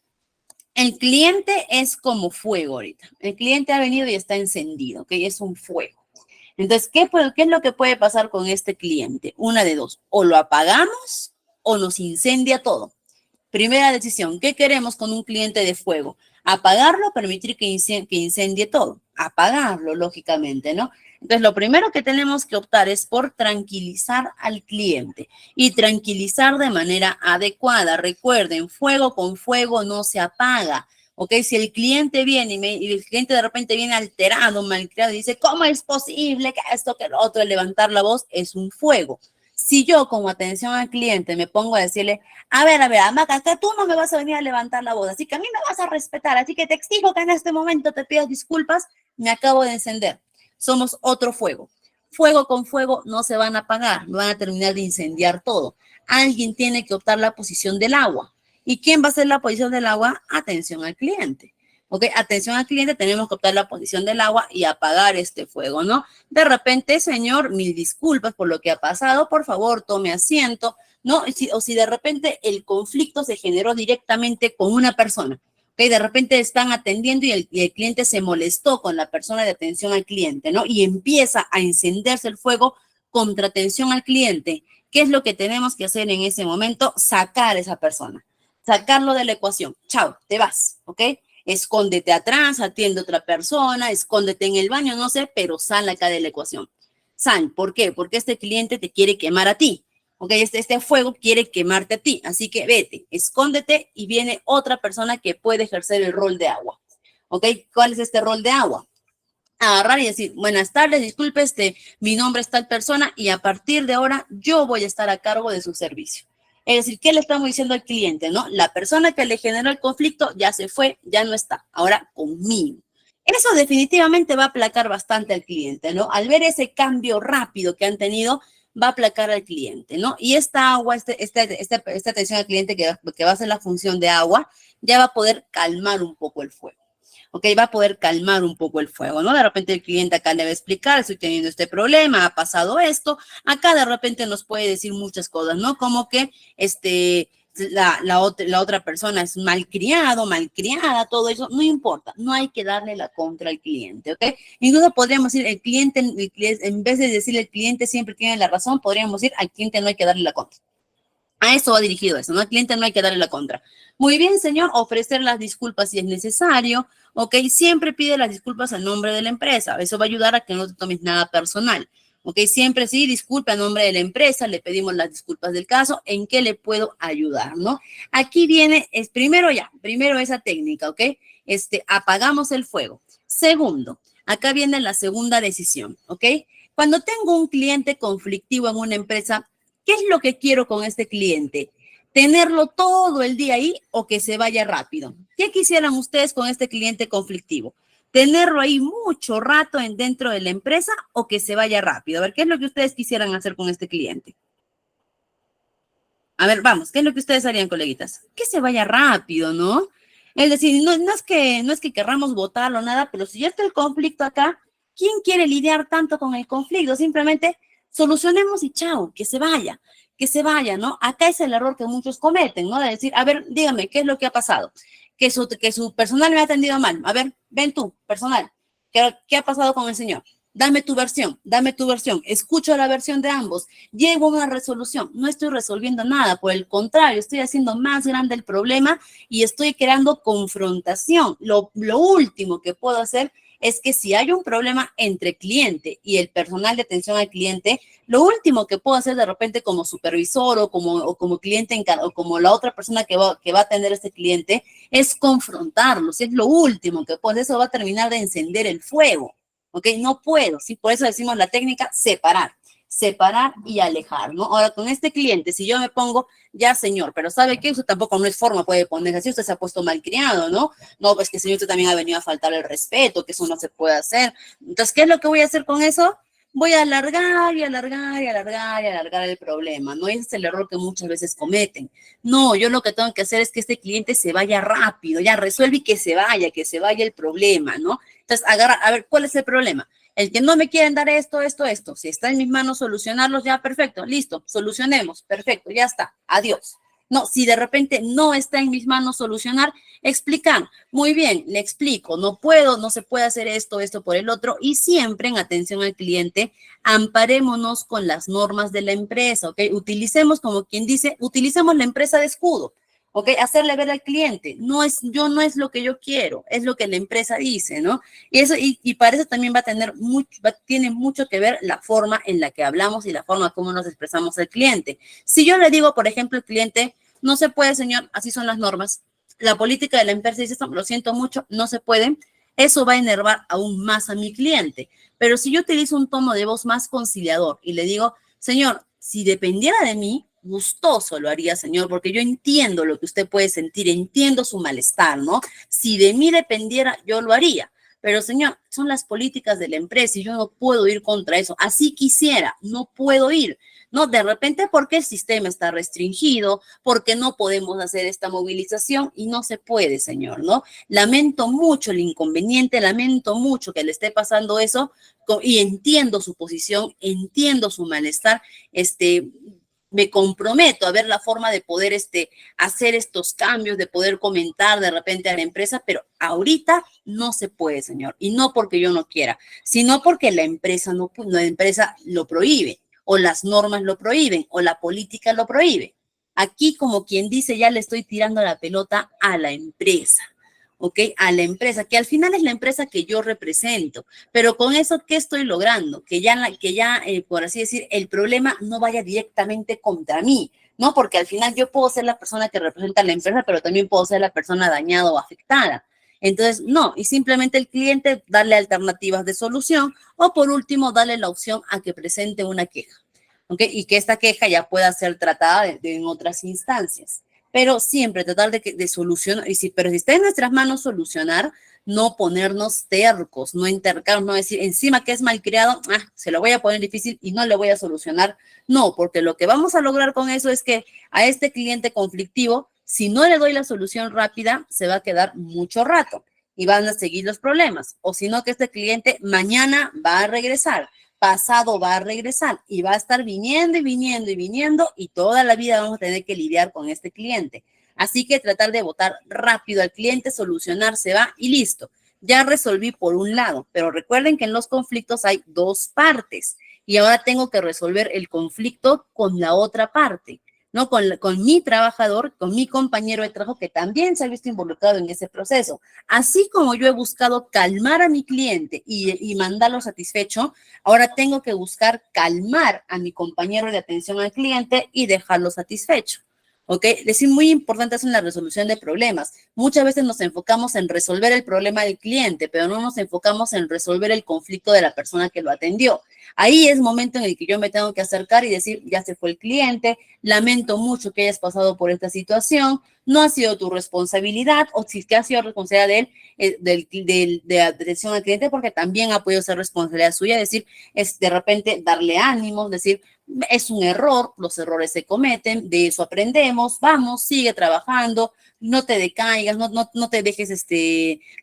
el cliente es como fuego ahorita. El cliente ha venido y está encendido, ¿ok? Es un fuego. Entonces, ¿qué es lo que puede pasar con este cliente? Una de dos, o lo apagamos o nos incendia todo. Primera decisión, ¿qué queremos con un cliente de fuego? Apagarlo, permitir que incendie todo. Apagarlo, lógicamente, ¿no? Entonces, lo primero que tenemos que optar es por tranquilizar al cliente y tranquilizar de manera adecuada. Recuerden, fuego con fuego no se apaga. ¿Ok? Si el cliente viene y el cliente de repente viene alterado, malcriado y dice, ¿cómo es posible que esto, que lo otro, levantar la voz? Es un fuego. Si yo como atención al cliente me pongo a decirle, a ver, Amaca, que tú no me vas a venir a levantar la voz, así que a mí me vas a respetar, así que te exijo que en este momento te pidas disculpas, me acabo de encender. Somos otro fuego. Fuego con fuego no se van a apagar, no van a terminar de incendiar todo. Alguien tiene que optar la posición del agua. ¿Y quién va a ser la posición del agua? Atención al cliente. ¿Ok? Atención al cliente, tenemos que optar la posición del agua y apagar este fuego, ¿no? De repente, señor, mil disculpas por lo que ha pasado, por favor, tome asiento, ¿no? O si de repente el conflicto se generó directamente con una persona, ¿ok? De repente están atendiendo y el cliente se molestó con la persona de atención al cliente, ¿no? Y empieza a encenderse el fuego contra atención al cliente. ¿Qué es lo que tenemos que hacer en ese momento? Sacar a esa persona, sacarlo de la ecuación. Chao, te vas, ¿ok? Escóndete atrás, atiende a otra persona, escóndete en el baño, no sé, pero sal acá de la ecuación. Sal, ¿por qué? Porque este cliente te quiere quemar a ti, ¿ok? Este fuego quiere quemarte a ti, así que vete, escóndete y viene otra persona que puede ejercer el rol de agua, ¿ok? ¿Cuál es este rol de agua? Agarrar y decir, buenas tardes, disculpe, mi nombre es tal persona y a partir de ahora yo voy a estar a cargo de su servicio. Es decir, ¿qué le estamos diciendo al cliente, no? La persona que le generó el conflicto ya se fue, ya no está, ahora conmigo. Eso definitivamente va a aplacar bastante al cliente, ¿no? Al ver ese cambio rápido que han tenido, va a aplacar al cliente, ¿no? Y esta agua, esta atención al cliente que va a hacer la función de agua, ya va a poder calmar un poco el fuego. ¿Ok? Va a poder calmar un poco el fuego, ¿no? De repente el cliente acá le va a explicar, estoy teniendo este problema, ha pasado esto. Acá de repente nos puede decir muchas cosas, ¿no? Como que la otra persona es malcriado, malcriada, todo eso, no importa, no hay que darle la contra al cliente, ¿ok? Incluso podríamos decir, el cliente, en vez de decir el cliente siempre tiene la razón, podríamos decir al cliente no hay que darle la contra. A eso va dirigido eso, ¿no? Al cliente no hay que darle la contra. Muy bien, señor, ofrecer las disculpas si es necesario, ¿ok? Siempre pide las disculpas al nombre de la empresa. Eso va a ayudar a que no te tomes nada personal, ¿ok? Siempre sí, disculpe a nombre de la empresa, le pedimos las disculpas del caso, ¿en qué le puedo ayudar, no? Aquí viene, primero esa técnica, ¿ok? Apagamos el fuego. Segundo, acá viene la segunda decisión, ¿ok? Cuando tengo un cliente conflictivo en una empresa, ¿qué es lo que quiero con este cliente? ¿Tenerlo todo el día ahí o que se vaya rápido? ¿Qué quisieran ustedes con este cliente conflictivo? ¿Tenerlo ahí mucho rato dentro de la empresa o que se vaya rápido? A ver, ¿qué es lo que ustedes quisieran hacer con este cliente? A ver, vamos, ¿qué es lo que ustedes harían, coleguitas? Que se vaya rápido, ¿no? Es decir, no es que querramos votarlo o nada, pero si ya está el conflicto acá, ¿quién quiere lidiar tanto con el conflicto? Simplemente solucionemos y chao, que se vaya, ¿no? Acá es el error que muchos cometen, ¿no? De decir, a ver, dígame, ¿qué es lo que ha pasado? Que su personal me ha atendido mal. A ver, ven tú, personal, ¿qué ha pasado con el señor? Dame tu versión, escucho la versión de ambos, llego a una resolución, no estoy resolviendo nada, por el contrario, estoy haciendo más grande el problema y estoy creando confrontación. Lo último que puedo hacer es que si hay un problema entre cliente y el personal de atención al cliente, lo último que puedo hacer de repente como supervisor o como cliente o como la otra persona que va a atender a este cliente es confrontarlos, es lo último que puedo hacer, eso va a terminar de encender el fuego. ¿Ok? No puedo, ¿sí? Por eso decimos la técnica separar y alejar, ¿no? Ahora, con este cliente, si yo me pongo, ya señor, pero ¿sabe qué? Usted tampoco no es forma, puede ponerse así, usted se ha puesto malcriado, ¿no? No, pues que señor, usted también ha venido a faltar el respeto, que eso no se puede hacer. Entonces, ¿qué es lo que voy a hacer con eso? Voy a alargar y alargar y alargar y alargar el problema, ¿no? Ese es el error que muchas veces cometen. No, yo lo que tengo que hacer es que este cliente se vaya rápido, ya resuelve y que se vaya el problema, ¿no? Entonces, agarra, a ver, ¿cuál es el problema? El que no me quieren dar esto. Si está en mis manos solucionarlos, ya, perfecto, listo, solucionemos, perfecto, ya está, adiós. No, si de repente no está en mis manos solucionar, explican, muy bien, le explico, no puedo, no se puede hacer esto por el otro, y siempre en atención al cliente, amparémonos con las normas de la empresa, ¿ok? Utilicemos, como quien dice, utilicemos la empresa de escudo. ¿Ok? Hacerle ver al cliente, no es lo que yo quiero, es lo que la empresa dice, ¿no? Y para eso también tiene mucho que ver la forma en la que hablamos y la forma como nos expresamos al cliente. Si yo le digo, por ejemplo, al cliente, no se puede, señor, así son las normas, la política de la empresa dice esto, lo siento mucho, no se puede, eso va a enervar aún más a mi cliente. Pero si yo utilizo un tono de voz más conciliador y le digo, señor, si dependiera de mí, gustoso lo haría, señor, porque yo entiendo lo que usted puede sentir, entiendo su malestar, ¿no? Si de mí dependiera, yo lo haría. Pero, señor, son las políticas de la empresa y yo no puedo ir contra eso. Así quisiera, no puedo ir. No, de repente porque el sistema está restringido, porque no podemos hacer esta movilización y no se puede, señor, ¿no? Lamento mucho el inconveniente, lamento mucho que le esté pasando eso y entiendo su posición, entiendo su malestar, me comprometo a ver la forma de poder hacer estos cambios, de poder comentar de repente a la empresa, pero ahorita no se puede, señor. Y no porque yo no quiera, sino porque la empresa lo prohíbe, o las normas lo prohíben, o la política lo prohíbe. Aquí, como quien dice, ya le estoy tirando la pelota a la empresa. ¿Ok? A la empresa, que al final es la empresa que yo represento. Pero con eso, ¿qué estoy logrando? Que ya, por así decir, el problema no vaya directamente contra mí, ¿no? Porque al final yo puedo ser la persona que representa a la empresa, pero también puedo ser la persona dañada o afectada. Entonces, no, y simplemente el cliente darle alternativas de solución o por último darle la opción a que presente una queja, ¿ok? Y que esta queja ya pueda ser tratada en otras instancias. Pero siempre tratar de solucionar, pero si está en nuestras manos solucionar, no ponernos tercos, no intercarnos, no decir encima que es malcriado, se lo voy a poner difícil y no le voy a solucionar. No, porque lo que vamos a lograr con eso es que a este cliente conflictivo, si no le doy la solución rápida, se va a quedar mucho rato y van a seguir los problemas. O si no, que este cliente mañana va a regresar, pasado va a regresar y va a estar viniendo y viniendo y viniendo y toda la vida vamos a tener que lidiar con este cliente. Así que tratar de votar rápido al cliente, solucionar, se va y listo. Ya resolví por un lado, pero recuerden que en los conflictos hay dos partes y ahora tengo que resolver el conflicto con la otra parte, ¿no? Con mi trabajador, con mi compañero de trabajo que también se ha visto involucrado en ese proceso. Así como yo he buscado calmar a mi cliente y mandarlo satisfecho, ahora tengo que buscar calmar a mi compañero de atención al cliente y dejarlo satisfecho. ¿ok? Es decir, muy importante es en la resolución de problemas. Muchas veces nos enfocamos en resolver el problema del cliente, pero no nos enfocamos en resolver el conflicto de la persona que lo atendió. Ahí es momento en el que yo me tengo que acercar y decir, ya se fue el cliente, lamento mucho que hayas pasado por esta situación, no ha sido tu responsabilidad, o si es que ha sido responsabilidad de él, de atención al cliente, porque también ha podido ser responsabilidad suya, es decir, es de repente darle ánimos, decir, es un error, los errores se cometen, de eso aprendemos, vamos, sigue trabajando, no te decaigas, no te dejes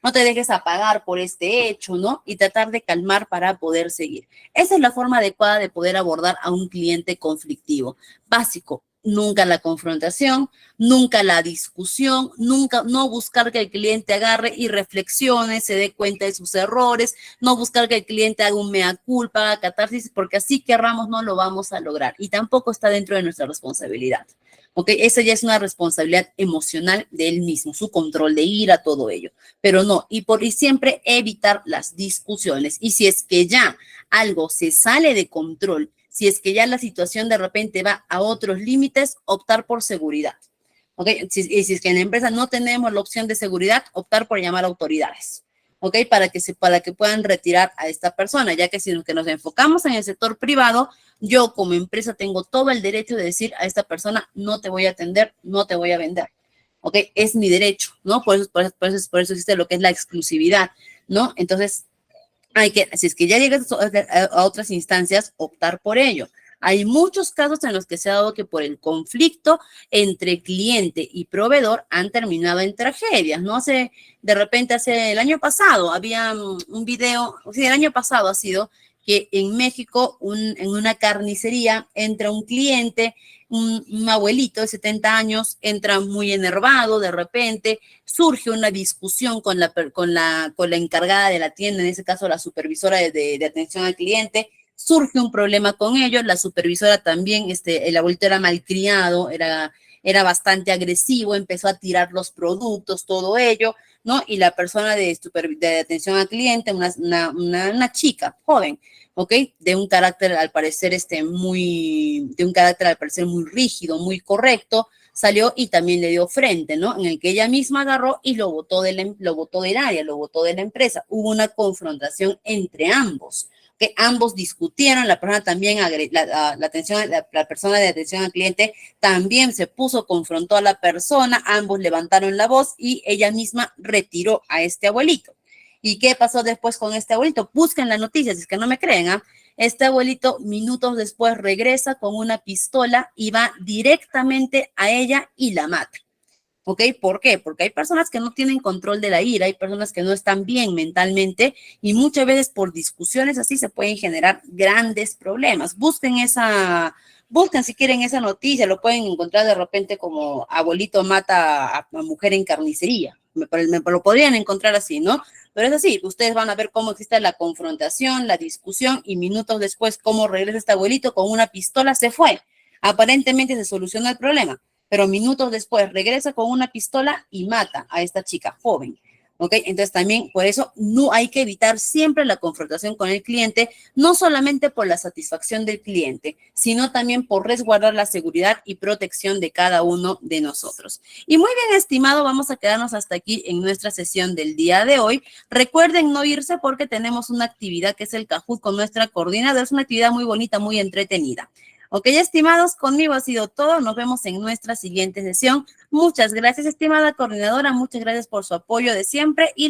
no te dejes apagar por este hecho, ¿no? Y tratar de calmar para poder seguir. Esa es la forma adecuada de poder abordar a un cliente conflictivo. Básico, nunca la confrontación, nunca la discusión, nunca, no buscar que el cliente agarre y reflexione, se dé cuenta de sus errores, no buscar que el cliente haga un mea culpa, haga catarsis, porque así querramos no lo vamos a lograr y tampoco está dentro de nuestra responsabilidad. ¿Ok? Esa ya es una responsabilidad emocional de él mismo, su control de ira, todo ello. Pero no, y siempre evitar las discusiones. Y si es que ya algo se sale de control, si es que ya la situación de repente va a otros límites, optar por seguridad. ¿Ok? Y si es que en la empresa no tenemos la opción de seguridad, optar por llamar a autoridades. ¿Ok? Para que puedan retirar a esta persona, ya que si nos enfocamos en el sector privado, yo como empresa tengo todo el derecho de decir a esta persona, no te voy a atender, no te voy a vender. ¿Ok? Es mi derecho, ¿no? Por eso existe lo que es la exclusividad, ¿no? Entonces, si es que ya llegas a otras instancias, optar por ello. Hay muchos casos en los que se ha dado que por el conflicto entre cliente y proveedor han terminado en tragedias, ¿no? De repente, el año pasado, había un video, sí, el año pasado ha sido que en México, en una carnicería, entra un cliente, un abuelito de 70 años, entra muy enervado de repente, surge una discusión con la encargada de la tienda, en ese caso la supervisora de atención al cliente, surge un problema con ellos, la supervisora también, el abuelito era malcriado, era bastante agresivo, empezó a tirar los productos, todo ello, ¿no? Y la persona de atención al cliente, una chica joven, ¿ok? De un carácter al parecer muy rígido, muy correcto, salió y también le dio frente, ¿no? En el que ella misma agarró y lo botó del área, lo botó de la empresa. Hubo una confrontación entre ambos, que ambos discutieron, la persona también, la persona de atención al cliente también se puso, confrontó a la persona, ambos levantaron la voz y ella misma retiró a este abuelito. ¿Y qué pasó después con este abuelito? Busquen las noticias, es que no me creen, ¿ah? Este abuelito minutos después regresa con una pistola y va directamente a ella y la mata. ¿Ok? ¿Por qué? Porque hay personas que no tienen control de la ira, hay personas que no están bien mentalmente y muchas veces por discusiones así se pueden generar grandes problemas. Busquen si quieren esa noticia, lo pueden encontrar de repente como abuelito mata a mujer en carnicería. Me lo podrían encontrar así, ¿no? Pero es así, ustedes van a ver cómo existe la confrontación, la discusión y minutos después cómo regresa este abuelito con una pistola, se fue. Aparentemente se solucionó el problema, pero minutos después regresa con una pistola y mata a esta chica joven. ¿Ok? Entonces también por eso no hay que evitar siempre la confrontación con el cliente, no solamente por la satisfacción del cliente, sino también por resguardar la seguridad y protección de cada uno de nosotros. Y muy bien, estimado, vamos a quedarnos hasta aquí en nuestra sesión del día de hoy. Recuerden no irse porque tenemos una actividad que es el Kahoot con nuestra coordinadora. Es una actividad muy bonita, muy entretenida. Ok, estimados, conmigo ha sido todo. Nos vemos en nuestra siguiente sesión. Muchas gracias, estimada coordinadora. Muchas gracias por su apoyo de siempre. Y